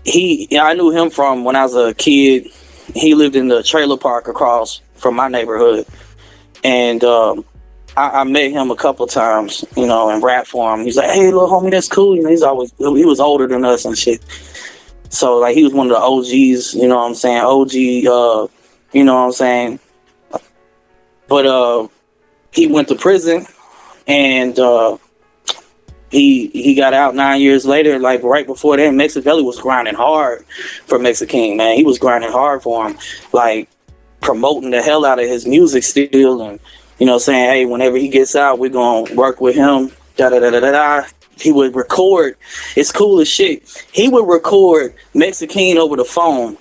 knew him from when I was a kid. He lived in the trailer park across from my neighborhood. And I met him a couple times, you know, and rap for him. He's like, hey, little homie, that's cool. You know, he was older than us and shit. So, like, he was one of the OGs, you know what I'm saying? OG, you know what I'm saying? But he went to prison, and he got out 9 years later. Like, right before that, Mexivelli was grinding hard for Mexican, man. He was grinding hard for him, like, promoting the hell out of his music still, and, you know, saying, hey, whenever he gets out, we're going to work with him, da-da-da-da-da-da. He would record. It's cool as shit. He would record Mexican over the phone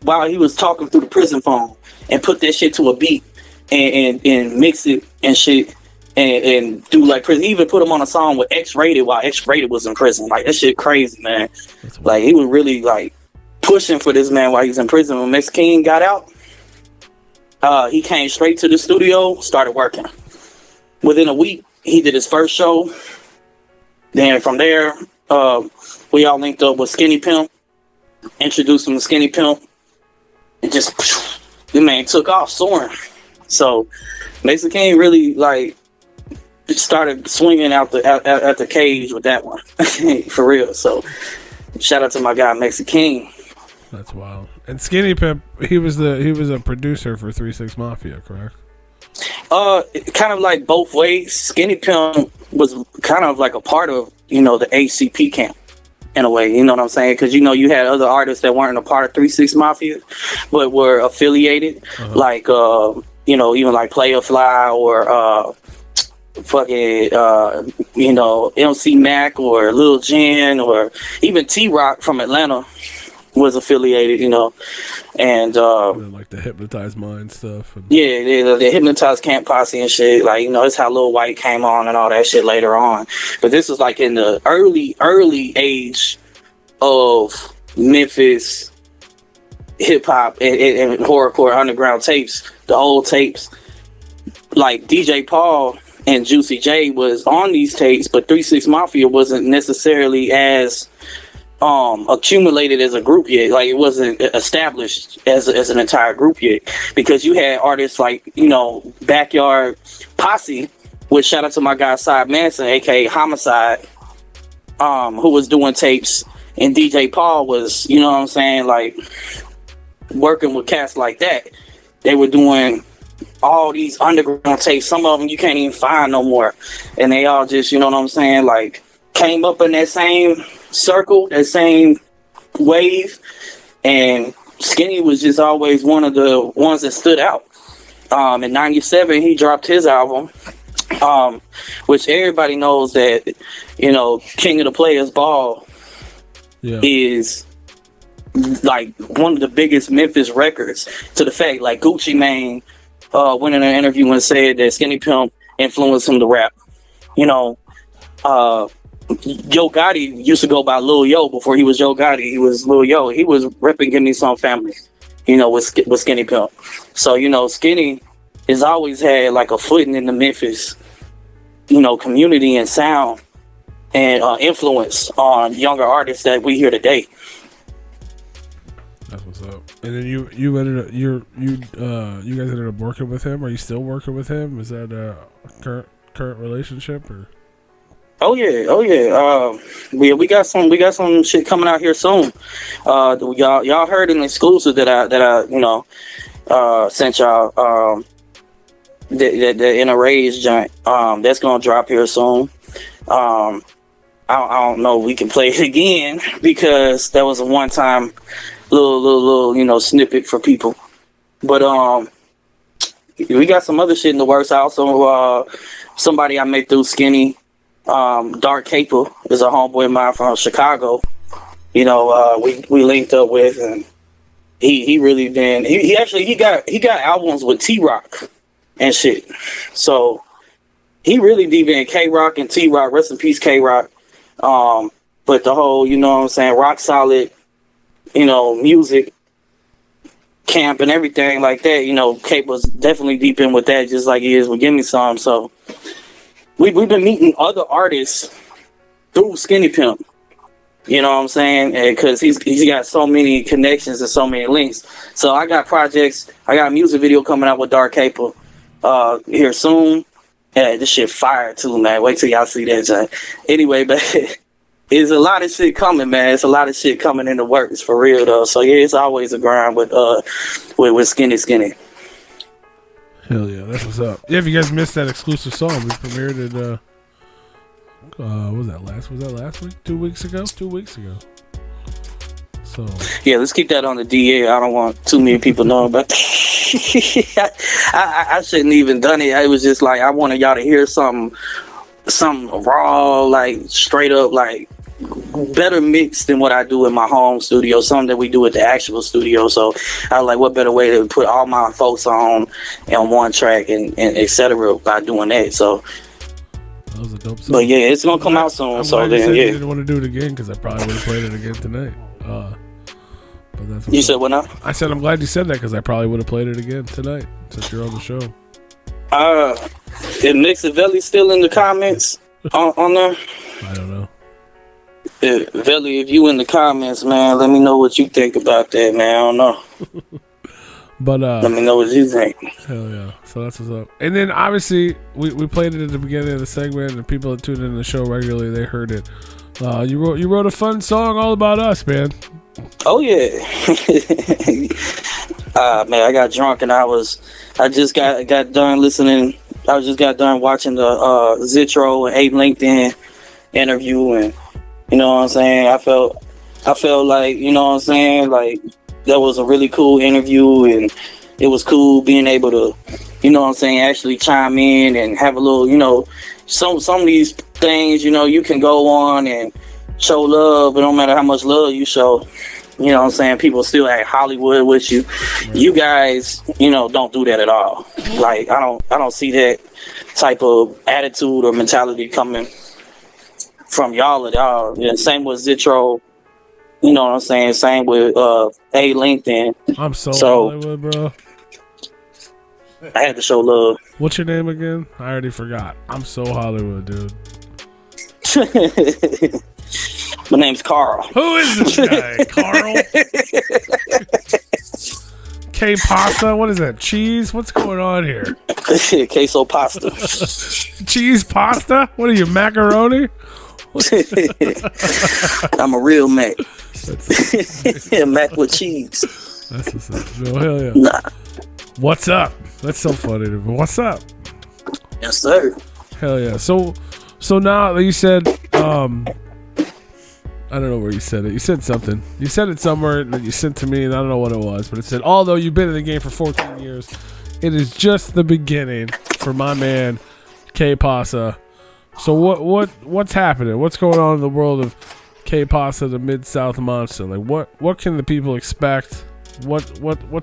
while he was talking through the prison phone and put that shit to a beat and mix it and shit and do like prison. He even put him on a song with X-Rated while X-Rated was in prison. Like, that shit crazy, man. Like, he was really like pushing for this man while he was in prison. When Mexican got out, he came straight to the studio, started working. Within a week, he did his first show. Then from there, we all linked up with Skinny Pimp, introduced him to Skinny Pimp, and just, the man took off soaring. So Mexican really, like, started swinging out at the cage with that one. For real. So shout out to my guy Mexican. That's wild. And Skinny Pimp, he was a producer for 3-6 Mafia, correct? Kind of like both ways. Skinny Pimp was kind of like a part of, the ACP camp in a way, you know what I'm saying? Because, you had other artists that weren't a part of 3-6 Mafia, but were affiliated, like, even like Playa Fly or fucking, MC Mac or Lil Jen or even T-Rock from Atlanta was affiliated, and like the Hypnotized Mind stuff. And the Hypnotized Camp Posse and shit. Like, it's how Lil White came on and all that shit later on. But this was like in the early age of Memphis hip hop and horrorcore underground tapes, the old tapes. Like DJ Paul and Juicy J was on these tapes, but 3-6 Mafia wasn't necessarily as accumulated as a group yet. Like, it wasn't established as an entire group yet, because you had artists like Backyard Posse, which shout out to my guy Side Manson, aka Homicide, who was doing tapes, and DJ Paul was like working with cats like that. They were doing all these underground tapes. Some of them you can't even find no more, and they all just like came up in that same circle, that same wave, and Skinny was just always one of the ones that stood out. In '97 he dropped his album, which everybody knows that King of the Players Ball is like one of the biggest Memphis records, to the fact like Gucci Mane went in an interview and said that Skinny Pimp influenced him to rap. Yo Gotti used to go by Lil Yo before he was Yo Gotti. He was Lil Yo. He was repping Give Me Some Family, with Skinny Pimp. So, Skinny has always had like a footing in the Memphis, community and sound and influence on younger artists that we hear today. That's what's up. And then you guys ended up working with him. Are you still working with him? Is that a current relationship or? Oh yeah. We got some shit coming out here soon. Y'all heard an exclusive that I sent y'all. The In a Rage joint. That's gonna drop here soon. I don't know if we can play it again, because that was a one-time little snippet for people. But we got some other shit in the works. I also somebody I met through Skinny. Dark Caper is a homeboy of mine from Chicago. We linked up with, and he really been he got albums with T-Rock and shit. So he really been K-Rock and T-Rock. Rest in peace, K-Rock. But the whole rock solid music camp and everything like that. Caper's definitely deep in with that, just like he is with Give Me Some. So We've been meeting other artists through Skinny Pimp, because he's got so many connections and so many links. So I got projects. I got a music video coming out with Dark Caper here soon. Yeah, this shit fire too, man. Wait till y'all see that, John. Anyway, but it's a lot of shit coming, man. It's a lot of shit coming in the works for real though. So yeah, it's always a grind with Skinny. Hell yeah, that's what's up. Yeah, if you guys missed that exclusive song, we premiered it. Was that last week? 2 weeks ago? 2 weeks ago. So yeah, let's keep that on the DA. I don't want too many people knowing about that. I shouldn't even done it. It was just like I wanted y'all to hear something raw, like straight up, like better mix than what I do in my home studio, something that we do at the actual studio. So I was like, what better way to put all my folks on one track and etc. by doing that. So that was a dope song. But yeah, it's gonna come out soon. So then yeah, I didn't want to do it again because I probably would have played it again tonight. But that's you said what now? I said I'm glad you said that because I probably would have played it again tonight since you're on the show. Is Mixavelli still in the comments on there? I don't know. Velli, if you in the comments, man, let me know what you think about that, man. I don't know. But let me know what you think. hell yeah. So that's what's up. And then obviously we played it at the beginning of the segment, and people that tune in the show regularly, they heard it. You wrote a fun song all about us, man. Oh yeah. Man, I got drunk and I just got done listening. I just got done watching the Zitro and Abe LinkedIn interview, and you know what I'm saying. I felt like, you know what I'm saying, like that was a really cool interview, and it was cool being able to, you know what I'm saying, actually chime in and have a little, you know, some of these things, you know, you can go on and show love, but no matter how much love you show, you know what I'm saying, people still act Hollywood with you. You guys, you know, don't do that at all. Like I don't see that type of attitude or mentality coming from y'all at all. Yeah, same with Zitro, you know what I'm saying, same with A LinkedIn. I'm so Hollywood, bro. I had to show love. What's your name again? I already forgot. I'm so Hollywood, dude. My name's Carl. Who is this guy? Carl? K Pasza? What is that? Cheese? What's going on here? Queso pasta. Cheese pasta? What are you, macaroni? I'm a real Mac. Mac with cheese. That's what's up. No, hell yeah. Nah. What's up? That's so funny to me. What's up? Yes, sir. Hell yeah. So now that you said, I don't know where you said it. You said something. You said it somewhere that you sent to me, and I don't know what it was, but it said, although you've been in the game for 14 years, it is just the beginning for my man, K Pasza. So what's happening? What's going on in the world of K Pasza, the Mid-South Monsta? Like what can the people expect? What's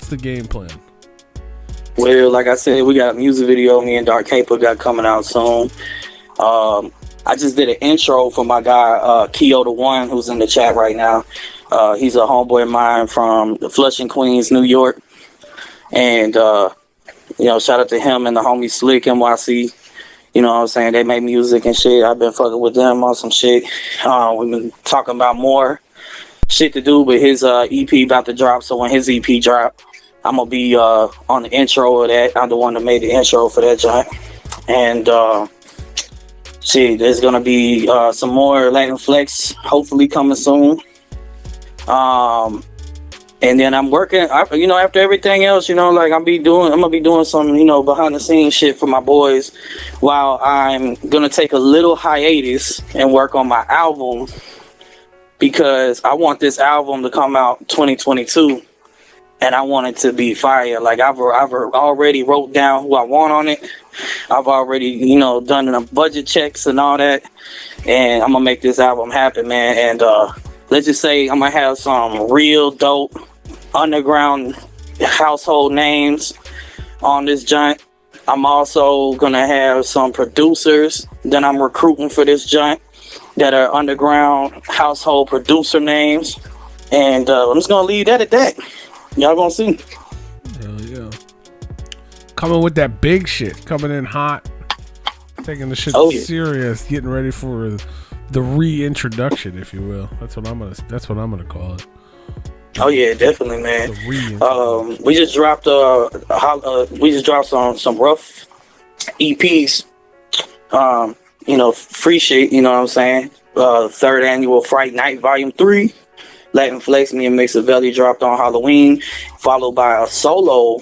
the game plan? Well, like I said, we got a music video me and Dark Caper got coming out soon. I just did an intro for my guy, Keo the One, who's in the chat right now. He's a homeboy of mine from Flushing, Queens, New York. And, you know, shout out to him and the homie Slick NYC. You know what I'm saying? They make music and shit. I've been fucking with them on some shit. We've been talking about more shit to do, but his EP about to drop. So when his EP drop, I'm going to be on the intro of that. I'm the one that made the intro for that joint. And, shit, there's gonna be some more Latin Flex hopefully coming soon. And then I'm working, you know, after everything else, you know, like I'm gonna be doing some, you know, behind the scenes shit for my boys while I'm gonna take a little hiatus and work on my album, because I want this album to come out 2022 and I want it to be fire. Like I've already wrote down who I want on it. I've already, you know, done the budget checks and all that, and I'm gonna make this album happen, man. And let's just say I'm gonna have some real dope underground household names on this joint. I'm also gonna have some producers that I'm recruiting for this joint that are underground household producer names, and I'm just gonna leave that at that. Y'all gonna see. Hell yeah. Coming with that big shit, coming in hot, taking the shit serious, getting ready for the reintroduction, if you will. That's what I'm gonna call it. Oh yeah, definitely, man. We just dropped some rough EPs. You know, free shit. You know what I'm saying? Third annual Fright Night Volume 3. Latin Flex, me and Midsouth dropped on Halloween, followed by a solo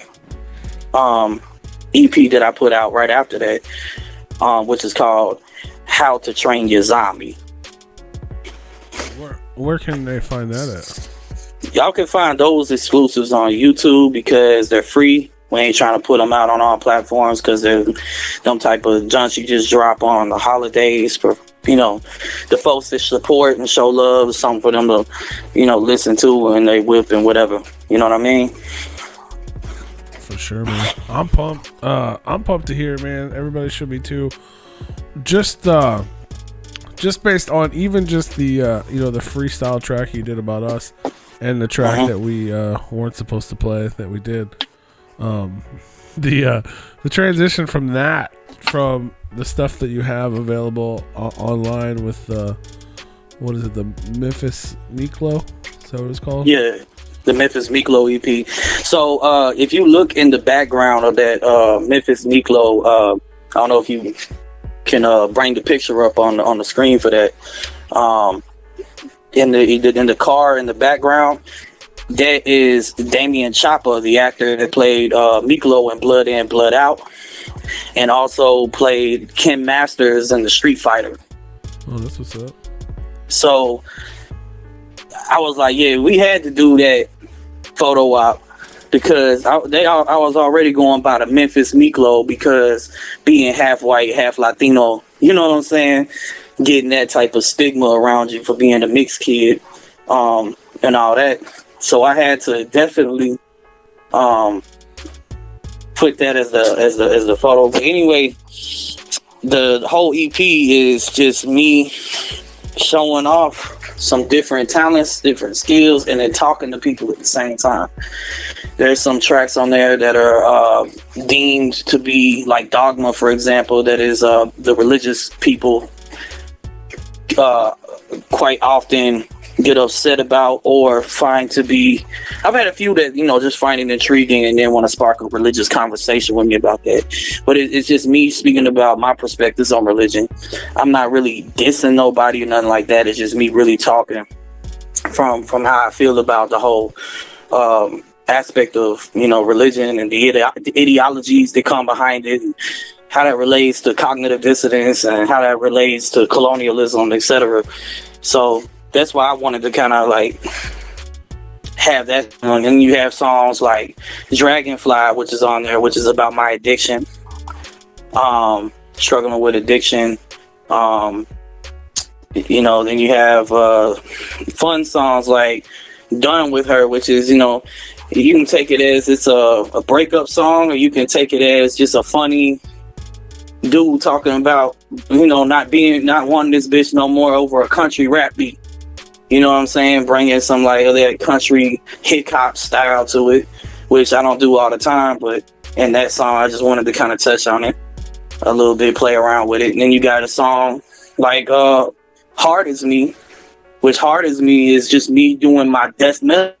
EP that I put out right after that, which is called How to Train Your Zombie. Where can they find that at? Y'all can find those exclusives on YouTube because they're free. We ain't trying to put them out on all platforms because they're them type of junks you just drop on the holidays for, you know, the folks that support and show love, something for them to, you know, listen to and they whip and whatever. You know what I mean? For sure, man. I'm pumped. I'm pumped to hear it, man. Everybody should be too. Just based on even just the you know, the freestyle track you did about us and the track that we weren't supposed to play that we did. The transition from that, from the stuff that you have available online with what is it, the Memphis Miklo? Is that what it's called? Yeah. The Memphis Miklo EP. So if you look in the background of that Memphis Miklo, I don't know if you can bring the picture up on the screen for that. In the car in the background, that is Damian Choppa, the actor that played Miklo in Blood In, Blood Out, and also played Kim Masters in The Street Fighter. Oh, that's what's up. So I was like, yeah, we had to do that photo op because I was already going by the Memphis Miklo because being half white, half Latino, you know what I'm saying? Getting that type of stigma around you for being a mixed kid, and all that. So I had to definitely put that as the photo. But anyway, the whole EP is just me showing off some different talents, different skills, and then talking to people at the same time. There's some tracks on there that are deemed to be like Dogma, for example, that is the religious people quite often get upset about or find to be. I've had a few that, you know, just find it intriguing and then want to spark a religious conversation with me about that. But it's just me speaking about my perspectives on religion. I'm not really dissing nobody or nothing like that. It's just me really talking from how I feel about the whole aspect of, you know, religion and the ideologies that come behind it, and how that relates to cognitive dissonance and how that relates to colonialism, etc. So that's why I wanted to kind of like have that. And then you have songs like Dragonfly, which is on there, which is about my addiction, struggling with addiction. You know, then you have fun songs like Done With Her, which is, you know, you can take it as it's a breakup song, or you can take it as just a funny dude talking about, you know, not wanting this bitch no more over a country rap beat. You know what I'm saying? Bringing some like that country hip hop style to it, which I don't do all the time, but in that song, I just wanted to kind of touch on it a little bit, play around with it. And then you got a song like Hard As Me, which Hard As Me is just me doing my death metal,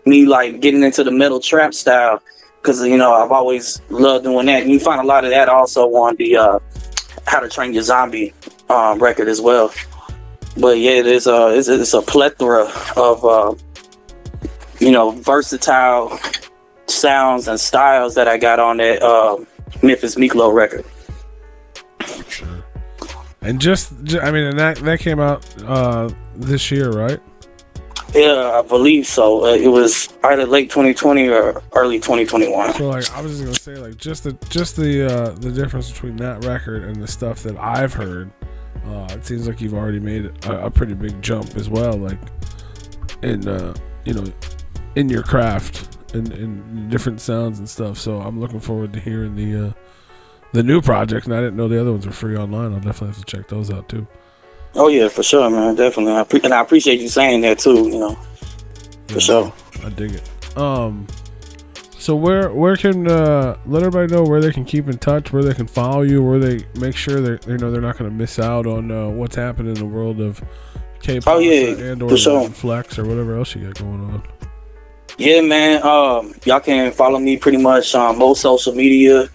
me like getting into the metal trap style, because, you know, I've always loved doing that. And you find a lot of that also on the How to Train Your Zombie record as well. But yeah, it's a plethora of you know, versatile sounds and styles that I got on that Memphis Miklo record. And just I mean, and that came out this year, right? Yeah, I believe so. It was either late 2020 or early 2021. So like, I was just gonna say, like, just the difference between that record and the stuff that I've heard. It seems like you've already made a pretty big jump as well, like in you know, in your craft and in different sounds and stuff. So I'm looking forward to hearing the new project. And I didn't know the other ones were free online. I'll definitely have to check those out too. Oh yeah, for sure, man. Definitely. And I appreciate you saying that too. You know, for sure. I dig it. So where can let everybody know where they can keep in touch, where they can follow you, where they make sure they're not going to miss out on what's happening in the world of K-pop, and or sure. Flex or whatever else you got going on. Yeah, man. Y'all can follow me pretty much on most social media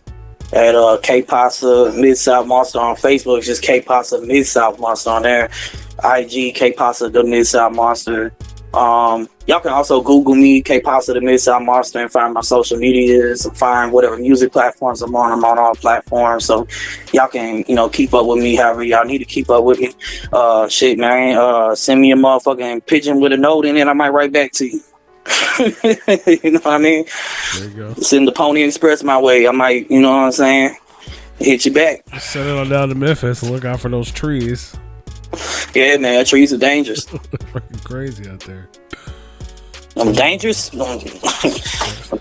at K-Pasza Midsouth Monsta on Facebook. It's just K-Pasza Midsouth Monsta on there. IG K-Pasza the Midsouth Monster. Y'all can also Google me, K-Pasza the Midsouth Monster, and find my social medias and find whatever music platforms I'm on. I'm on all platforms, so y'all can, you know, keep up with me however y'all need to keep up with me. Shit, man. Send me a motherfucking pigeon with a note in it. I might write back to you. You know what I mean? There you go. Send the Pony Express my way. I might, you know what I'm saying, hit you back. Send it on down to Memphis and look out for those trees. Yeah, man, trees are dangerous. Fucking crazy out there. I'm dangerous.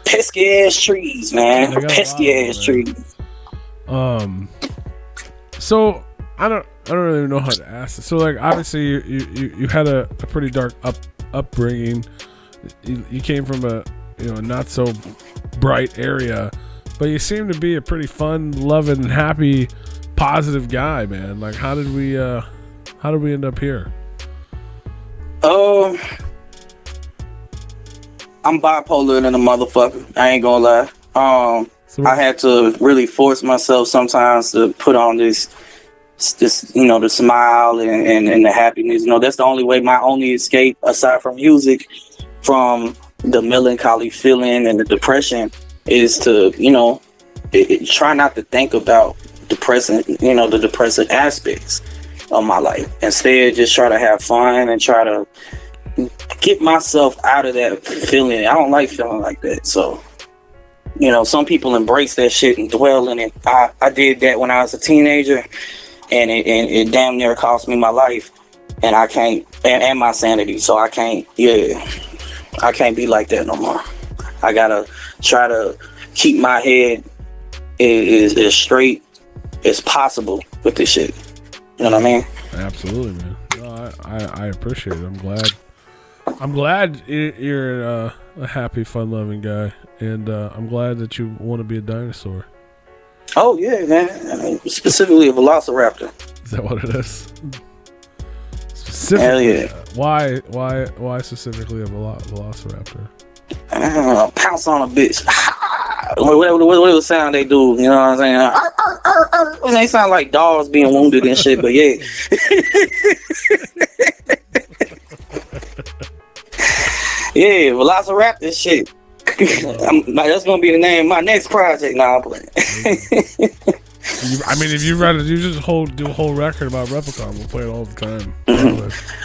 Pesky ass trees, man. Pesky ass trees. So I don't really even know how to ask this. So like, obviously you had a pretty dark upbringing. You came from a, you know, not so bright area, but you seem to be a pretty fun, loving, happy, positive guy, man. Like, how did we end up here? I'm I'm bipolar than a motherfucker. I ain't gonna lie. I had to really force myself sometimes to put on this, the smile and the happiness. That's the only way, my only escape aside from music, from the melancholy feeling and the depression, is to, try not to think about the depressing aspects of my life. Instead, just try to have fun and try to get myself out of that feeling. I don't like feeling like that. So, some people embrace that shit and dwell in it. I did that when I was a teenager, and it damn near cost me my life, and I can't, and my sanity. So I can't be like that no more. I gotta try to keep my head as straight as possible with this shit. You know what I mean? Absolutely, man. No, I appreciate it. I'm glad you're a happy, fun-loving guy, and I'm glad that you want to be a dinosaur. Oh yeah, man. I mean, specifically a velociraptor. Is that what it is? Specifically, hell yeah. Why specifically a velociraptor? Pounce on a bitch. Whatever sound they do, you know what I'm saying? And they sound like dogs being wounded and shit, but yeah. Yeah, velociraptor shit. That's gonna be the name of my next project. Nah, I'm playing. I mean, if you just do a whole record about Replicon, we'll play it all the time.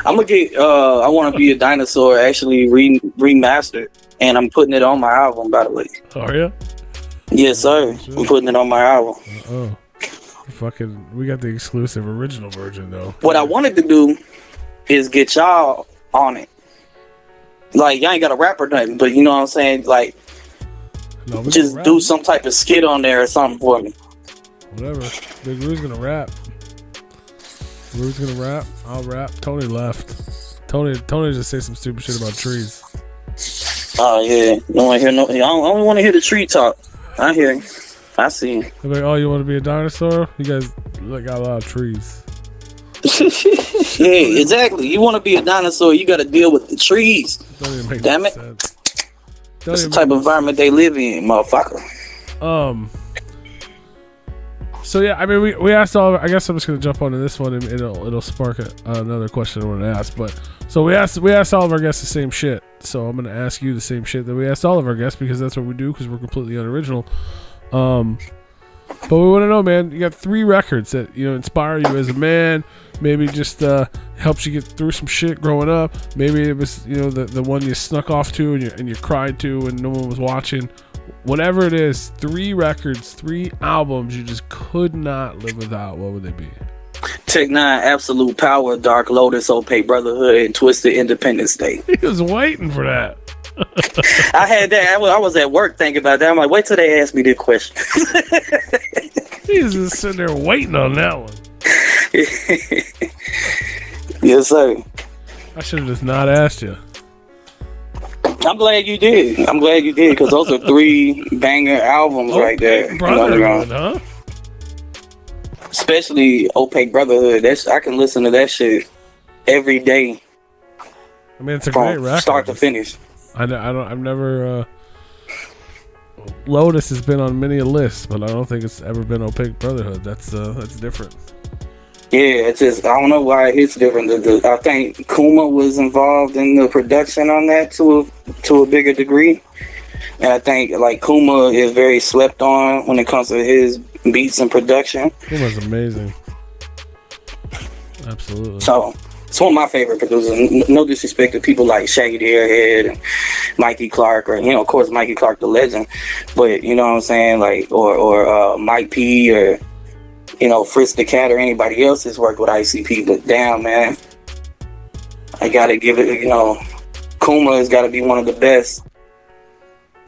I'm gonna get. I want to be a dinosaur. Actually, remastered, and I'm putting it on my album. By the way. Are you? Yes, sir. I'm putting it on my album. We got the exclusive original version though. What I wanted to do is get y'all on it. Like, y'all ain't got a rap or nothing, but you know what I'm saying? Like, just do some type of skit on there or something for me. Whatever. Big Ru's gonna rap. I'll rap. Tony left. Tony just say some stupid shit about trees. Oh yeah. Don't want to hear I only want to hear the tree talk. I hear. I see. They're like, oh, you want to be a dinosaur? You guys got a lot of trees. Yeah, exactly. You want to be a dinosaur, you got to deal with the trees. Damn it. That's the type of environment they live in, motherfucker. So yeah, I mean, we asked all. I guess I'm just gonna jump onto this one, and it'll spark another question I want to ask. But so we asked all of our guests the same shit. So I'm gonna ask you the same shit that we asked all of our guests, because that's what we do, because we're completely unoriginal. But we want to know, man, you got 3 records that inspire you as a man. Maybe just helps you get through some shit growing up. Maybe it was the one you snuck off to and you cried to when no one was watching. Whatever it is, 3 records, 3 albums you just could not live without. What would they be? Tech 9, Absolute Power, Dark Lotus, Opaque Brotherhood, and Twisted Independence Day. He was waiting for that. I had that. I was at work thinking about that. I'm like, wait till they ask me this question. He was just sitting there waiting on that one. Yes, sir. I should have just not asked you. I'm glad you did. Because those are 3 banger albums right there. Brotherhood, huh? Especially Opaque Brotherhood. I can listen to that shit every day. I mean, it's a great record. Start to finish. I've never. Lotus has been on many a list, but I don't think it's ever been Opaque Brotherhood. That's different. Yeah, it's just, I don't know why it's different. I think Kuma was involved in the production on that to a bigger degree, and I think like Kuma is very slept on when it comes to his beats and production. Kuma's amazing. Absolutely. So it's one of my favorite producers. No disrespect to people like Shaggy the Airhead and Mikey Clark, or of course Mikey Clark the legend, but you know what I'm saying, like or Mike P or Fritz the Cat or anybody else that's worked with ICP. But damn, man, I gotta give it. Kuma has got to be one of the best,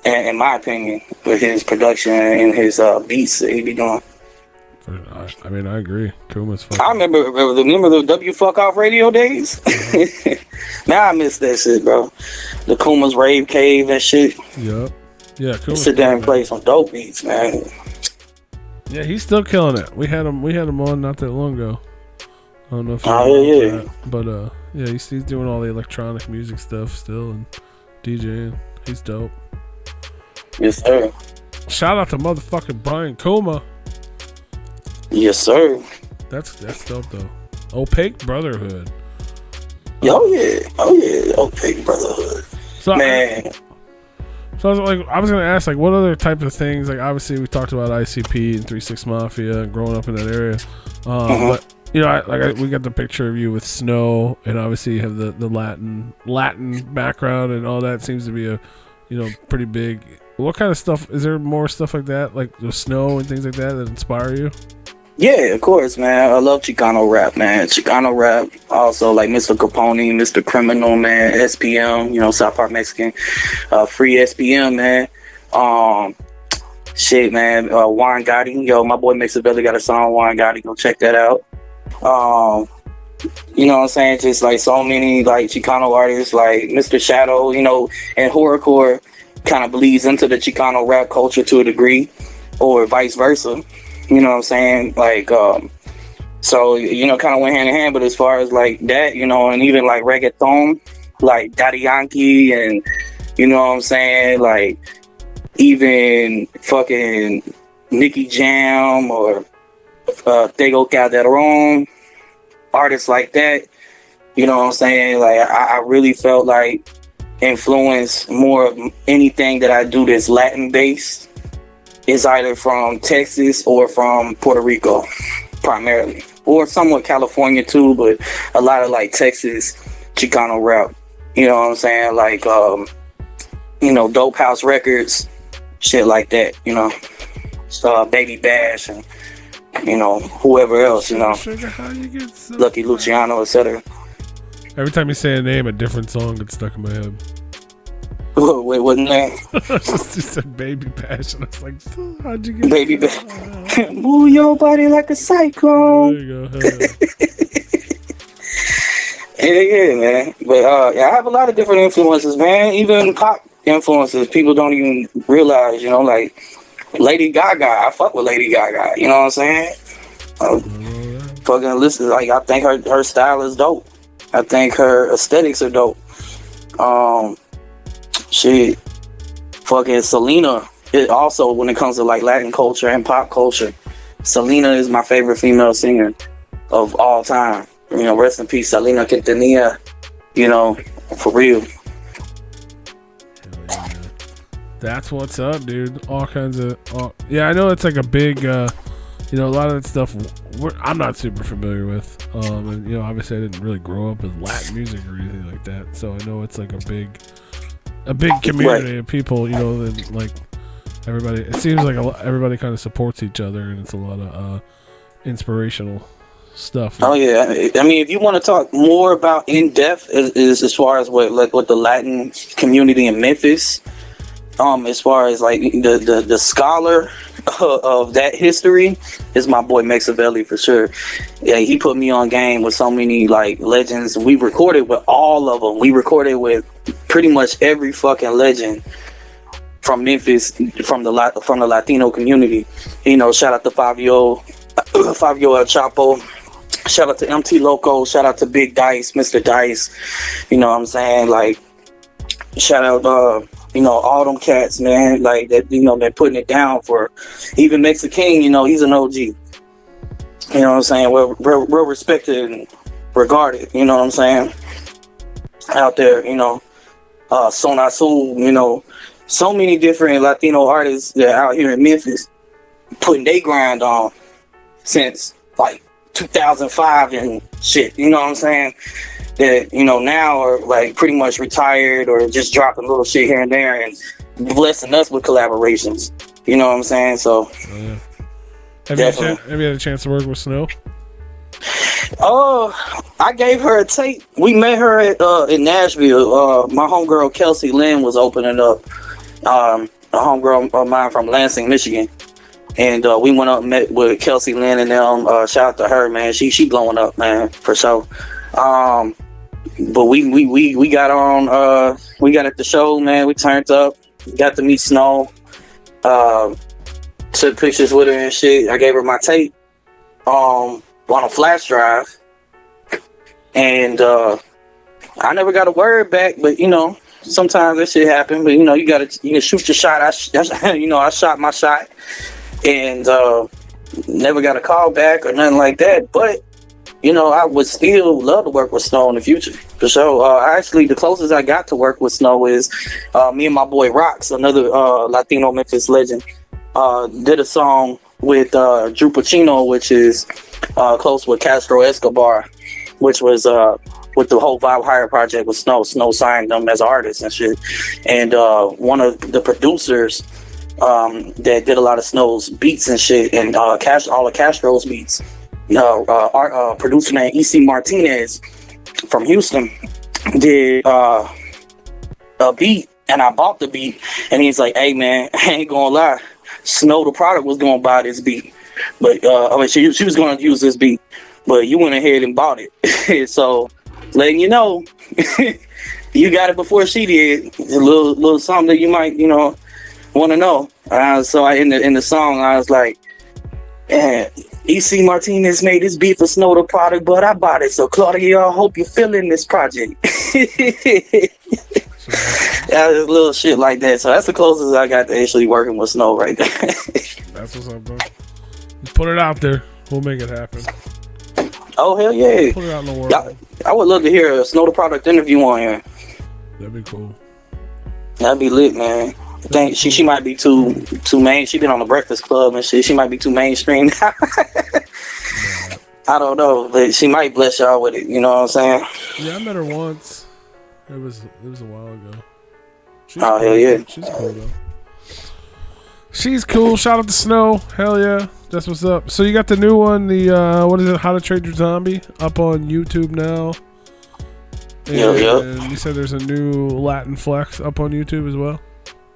in my opinion, with his production and his beats that he be doing. I mean, I agree. Kuma's fun. I remember the W Fuck Off radio days. Now I miss that shit, bro. The Kuma's Rave Cave and shit. Yep. Yeah, Kuma's sit there and play some dope beats, man. Yeah, he's still killing it. We had him on not that long ago. I don't know if you know that, but yeah, he's doing all the electronic music stuff still and DJing. He's dope. Yes, sir. Shout out to motherfucking Brian Kuma. Yes, sir. That's dope though. Opaque Brotherhood. Oh yeah. Okay, brotherhood. So Man. So I was gonna ask, like, what other type of things? Like, obviously, we talked about ICP and 3-6 Mafia and growing up in that area. But you know, we got the picture of you with Snow, and obviously you have the Latin background, and all that seems to be a, you know, pretty big. What kind of stuff is there? More stuff like that, like the Snow and things like that inspire you? Yeah, of course, man. I love Chicano rap, man. Chicano rap, also like Mr. Capone, Mr. Criminal, man, SPM, you know, South Park Mexican, free SPM, man. Shit, man. Juan Gotti, yo, my boy Mixabelly got a song, Juan Gotti, go check that out. You know what I'm saying? Just like so many like Chicano artists, like Mr. Shadow, you know, and horrorcore kind of bleeds into the Chicano rap culture to a degree, or vice versa. You know what I'm saying? Like, so, you know, kind of went hand in hand. But as far as like that, you know, and even like reggaeton, like Daddy Yankee, and you know what I'm saying? Like, even fucking Nicky Jam or Tego Calderon, artists like that, you know what I'm saying? Like, I really felt like influence more of anything that I do that's Latin based is either from Texas or from Puerto Rico, primarily, or somewhat California too, but a lot of like Texas Chicano rap, you know what I'm saying? Like, you know, Dope House Records, shit like that, you know, Baby Bash, and you know, whoever else, you know, Lucky Luciano, etc. Every time you say a name, a different song gets stuck in my head. Wait, what name? You said Baby Bash, and I was like, how'd you get Baby Bash? Move your body like a cyclone. There you go. Yeah, man. But yeah, I have a lot of different influences, man. Even pop influences people don't even realize, you know, like Lady Gaga. I fuck with Lady Gaga, you know what I'm saying? Fucking listen, like, I think her style is dope. I think her aesthetics are dope. Shit, fucking Selena. It also, when it comes to like Latin culture and pop culture, Selena is my favorite female singer of all time. You know, rest in peace, Selena Quintanilla. You know, for real. That's what's up, dude. All kinds of, yeah. I know it's like a big, you know, a lot of that stuff. I'm not super familiar with, and you know, obviously I didn't really grow up with Latin music or anything like that. So I know it's like a big community of people, you know, that like everybody. It seems like everybody kind of supports each other, and it's a lot of inspirational stuff. Oh yeah, I mean, if you want to talk more about in depth, is as far as what the Latin community in Memphis, as far as like the scholar of that history is my boy Mexavelli for sure. Yeah, he put me on game with so many like legends. We recorded with all of them. We recorded with pretty much every fucking legend from Memphis, from the Latino community. You know, shout out to Fabio El Chapo. Shout out to MT Loco. Shout out to Big Dice, Mr. Dice. You know what I'm saying? Like, shout out, you know, all them cats, man. Like, that, you know, they're putting it down for even Mexican, you know, he's an OG. You know what I'm saying? Well, real respected and regarded, you know what I'm saying? Out there, you know, Son Azul, you know, so many different Latino artists that are out here in Memphis putting their grind on since like 2005 and shit, you know what I'm saying? That, you know, now are like pretty much retired or just dropping little shit here and there and blessing us with collaborations. You know what I'm saying? So, yeah. Have you had a chance to work with Snow? Oh, I gave her a tape. We met her at in Nashville. My homegirl Kelsey Lynn was opening up. A homegirl of mine from Lansing, Michigan. And we went up and met with Kelsey Lynn and them. Shout out to her, man. She blowing up, man, for sure. But we got on. We got at the show, man. We turned up. Got to meet Snow. Took pictures with her and shit. I gave her my tape on a flash drive, and I never got a word back. But you know, sometimes that shit happen, but you can shoot your shot. I shot my shot, and never got a call back or nothing like that. But I would still love to work with Snow in the future for sure. Actually, the closest I got to work with Snow is me and my boy Rox, another Latino Memphis legend, did a song with Drew Pacino, which is close with Castro Escobar, which was with the whole Vibe Higher project with Snow. Snow signed them as artists and shit. And one of the producers that did a lot of Snow's beats and shit, and all of Castro's beats, producer named E.C. Martinez from Houston did a beat, and I bought the beat, and he's like, hey man, I ain't gonna lie, Snow the product was gonna buy this beat, but she was gonna use this beat, but you went ahead and bought it. So letting you know, you got it before she did. A little something that you might want to know. So in the song I was like, E.C. Martinez made this beat for Snow the product, but I bought it. So Claudia, I hope you're feeling this project. Yeah, there's little shit like that. So that's the closest I got to actually working with Snow right there. That's what's up, bro. Just put it out there. We'll make it happen. Oh hell yeah! Put it out in the world. I would love to hear a Snow the product interview on here. That'd be cool. That'd be lit, man. I think she might be too main. She been on the Breakfast Club and shit. She might be too mainstream. I don't know, but she might bless y'all with it. You know what I'm saying? Yeah, I met her once. It was a while ago. Hell yeah! She's cool though. She's cool. Shout out to Snow. Hell yeah. That's what's up. So you got the new one, the what is it? How to Trade Your Zombie, up on YouTube now. And you said there's a new Latin Flex up on YouTube as well.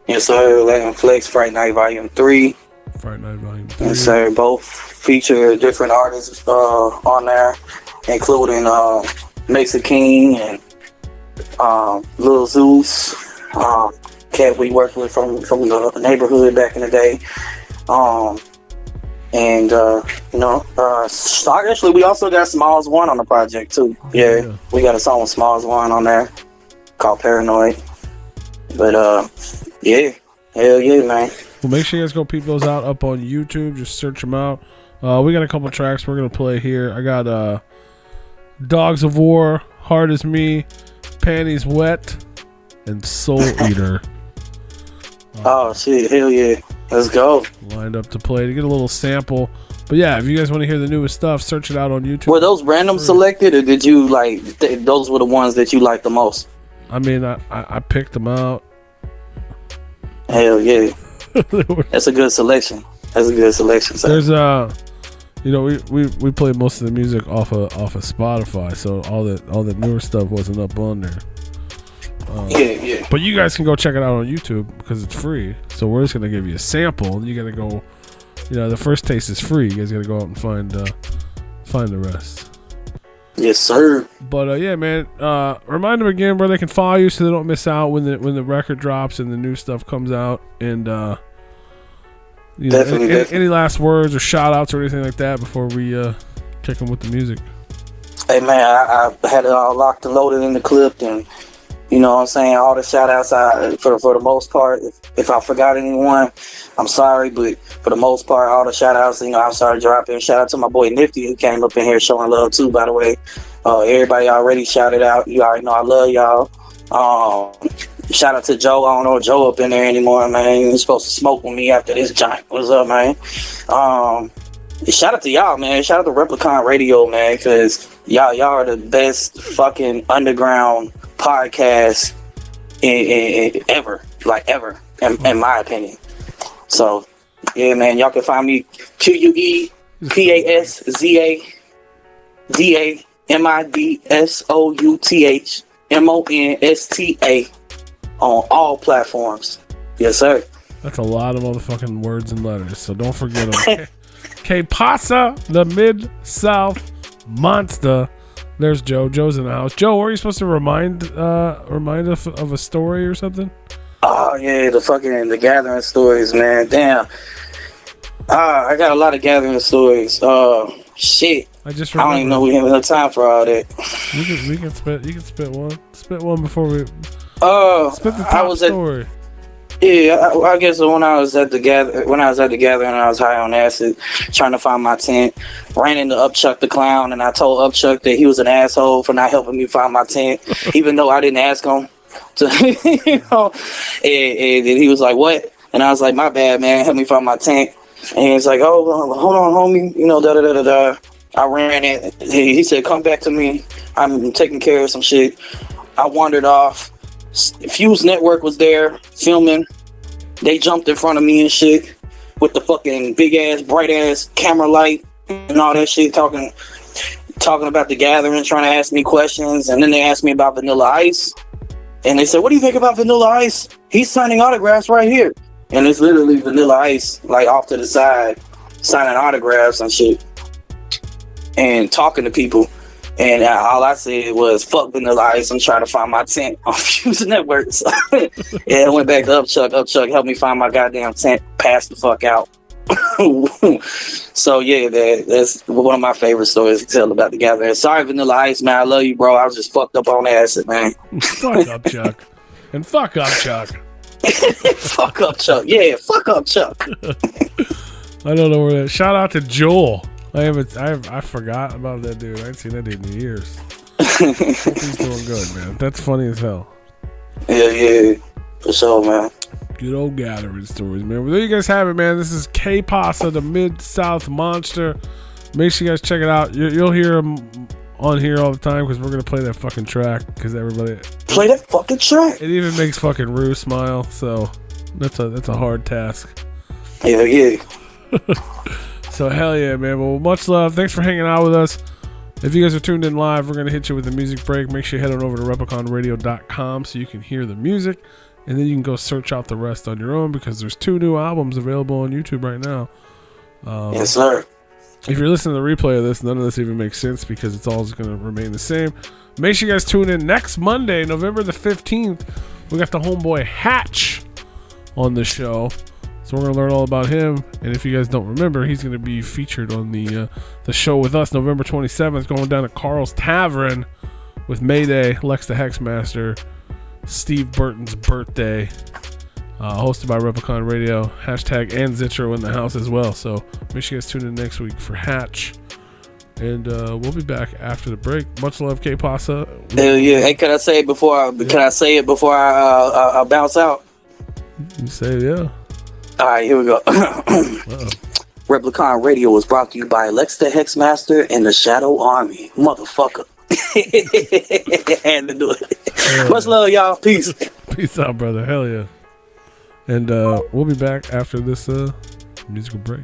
Yes, sir. Latin Flex, Fright Night Volume 3. Fright Night Volume 3. Yes, sir. Both feature different artists on there, including Mexican and Lil Zeus, cat we worked with from the neighborhood back in the day. Actually, we also got Smalls One on the project too. Yeah, we got a song with Smalls One on there called Paranoid. But yeah, hell yeah, man. Well, make sure you guys go peep those out up on YouTube. Just search them out. We got a couple tracks we're gonna play here. I got Dogs of War, Hard as Me, Panties Wet, and Soul Eater. Oh shit, hell yeah. Let's go. Lined up to play to get a little sample. But yeah, if you guys want to hear the newest stuff, search it out on YouTube. Were those random selected, or did you those were the ones that you liked the most? I mean, I picked them out. Hell yeah. That's a good selection. Sir. There's we play most of the music off of Spotify, so all the newer stuff wasn't up on there. Yeah. But you guys can go check it out on YouTube because it's free. So we're just gonna give you a sample, and you gotta go. The first taste is free. You guys gotta go out and find the rest. Yes, sir. But yeah, man. Remind them again where they can follow you so they don't miss out when the record drops and the new stuff comes out. And definitely. Any last words or shout outs or anything like that before we kick them with the music? Hey man, I had it all locked and loaded in the clip, and you know what I'm saying, all the shout outs for the most part. If I forgot anyone, I'm sorry, but for the most part, all the shout outs, I started dropping. Shout out to my boy Nifty, who came up in here showing love too, by the way. Everybody already shouted out. You already know I love y'all. Shout out to Joe. I don't know if Joe up in there anymore, man. He's supposed to smoke with me after this joint. What's up, man? Shout out to y'all, man. Shout out to Replicon Radio, man, because y'all are the best fucking underground podcast ever, in my opinion. So, yeah, man, y'all can find me QUEPAZADAMIDSOUTHMONSTA on all platforms. Yes, sir. That's a lot of motherfucking words and letters, so don't forget them. Okay, Pasza, the Mid-South Monsta. There's Joe. Joe's in the house. Joe, were you supposed to remind us of a story or something? Oh yeah, the gathering stories, man. Damn. I got a lot of gathering stories. Shit. I don't even know we have enough time for all that. You can spit one. Spit one before we. Spit the I top was at story. I guess when I was at the gathering, I was high on acid, trying to find my tent. Ran into Upchuck the clown, and I told Upchuck that he was an asshole for not helping me find my tent, even though I didn't ask him. You know, and he was like, "What?" And I was like, "My bad, man. Help me find my tent." And he's like, "Oh, well, hold on, homie. You know, da da da da da." I ran it. He said, "Come back to me. I'm taking care of some shit." I wandered off. Fuse Network was there filming. They jumped in front of me and shit with the fucking big ass, bright ass camera light and all that shit, talking about the gathering, trying to ask me questions. And then they asked me about Vanilla Ice. And they said, "What do you think about Vanilla Ice? He's signing autographs right here." And it's literally Vanilla Ice, like off to the side, signing autographs and shit and talking to people. And all I said was, "Fuck Vanilla Ice. I'm trying to find my tent on Fuse Network." So, yeah, I went back to Upchuck. Upchuck helped me find my goddamn tent. Passed the fuck out. So, yeah, that's one of my favorite stories to tell about the gathering. Sorry, Vanilla Ice, man. I love you, bro. I was just fucked up on acid, man. Fuck Upchuck. And fuck Upchuck. Fuck Upchuck. Yeah, fuck Upchuck. I don't know where that. Shout out to Joel. I forgot about that dude. I ain't seen that dude in years. Hope he's doing good, man. That's funny as hell. Yeah, for sure, man. Good old gathering stories, man. Well, there you guys have it, man. This is Pasza, the Mid-South Monster. Make sure you guys check it out. You'll hear him on here all the time because we're going to play that fucking track because everybody... Play that fucking track. It even makes fucking Rue smile, so that's a hard task. Yeah. So hell yeah, man. Well, much love. Thanks for hanging out with us. If you guys are tuned in live, we're going to hit you with a music break. Make sure you head on over to repliconradio.com so you can hear the music. And then you can go search out the rest on your own because there's 2 new albums available on YouTube right now. Yes, sir. If you're listening to the replay of this, none of this even makes sense because it's all going to remain the same. Make sure you guys tune in next Monday, November the 15th. We got the homeboy Hatch on the show. So we're going to learn all about him. And if you guys don't remember, he's going to be featured on the show with us November 27th, going down to Carl's Tavern with Mayday, Lex the Hexmaster, Steve Burton's birthday, hosted by Replicon Radio, hashtag and Zitro in the house as well. So make sure you guys tune in next week for Hatch. And we'll be back after the break. Much love, Pasza. Hell yeah. Hey, can I say it before I bounce out? You say yeah. All right, here we go. Replicon Radio was brought to you by Lex the Hexmaster and the Shadow Army. Motherfucker. Had to do it. Much love, y'all. Peace. Peace out, brother. Hell yeah. And we'll be back after this musical break.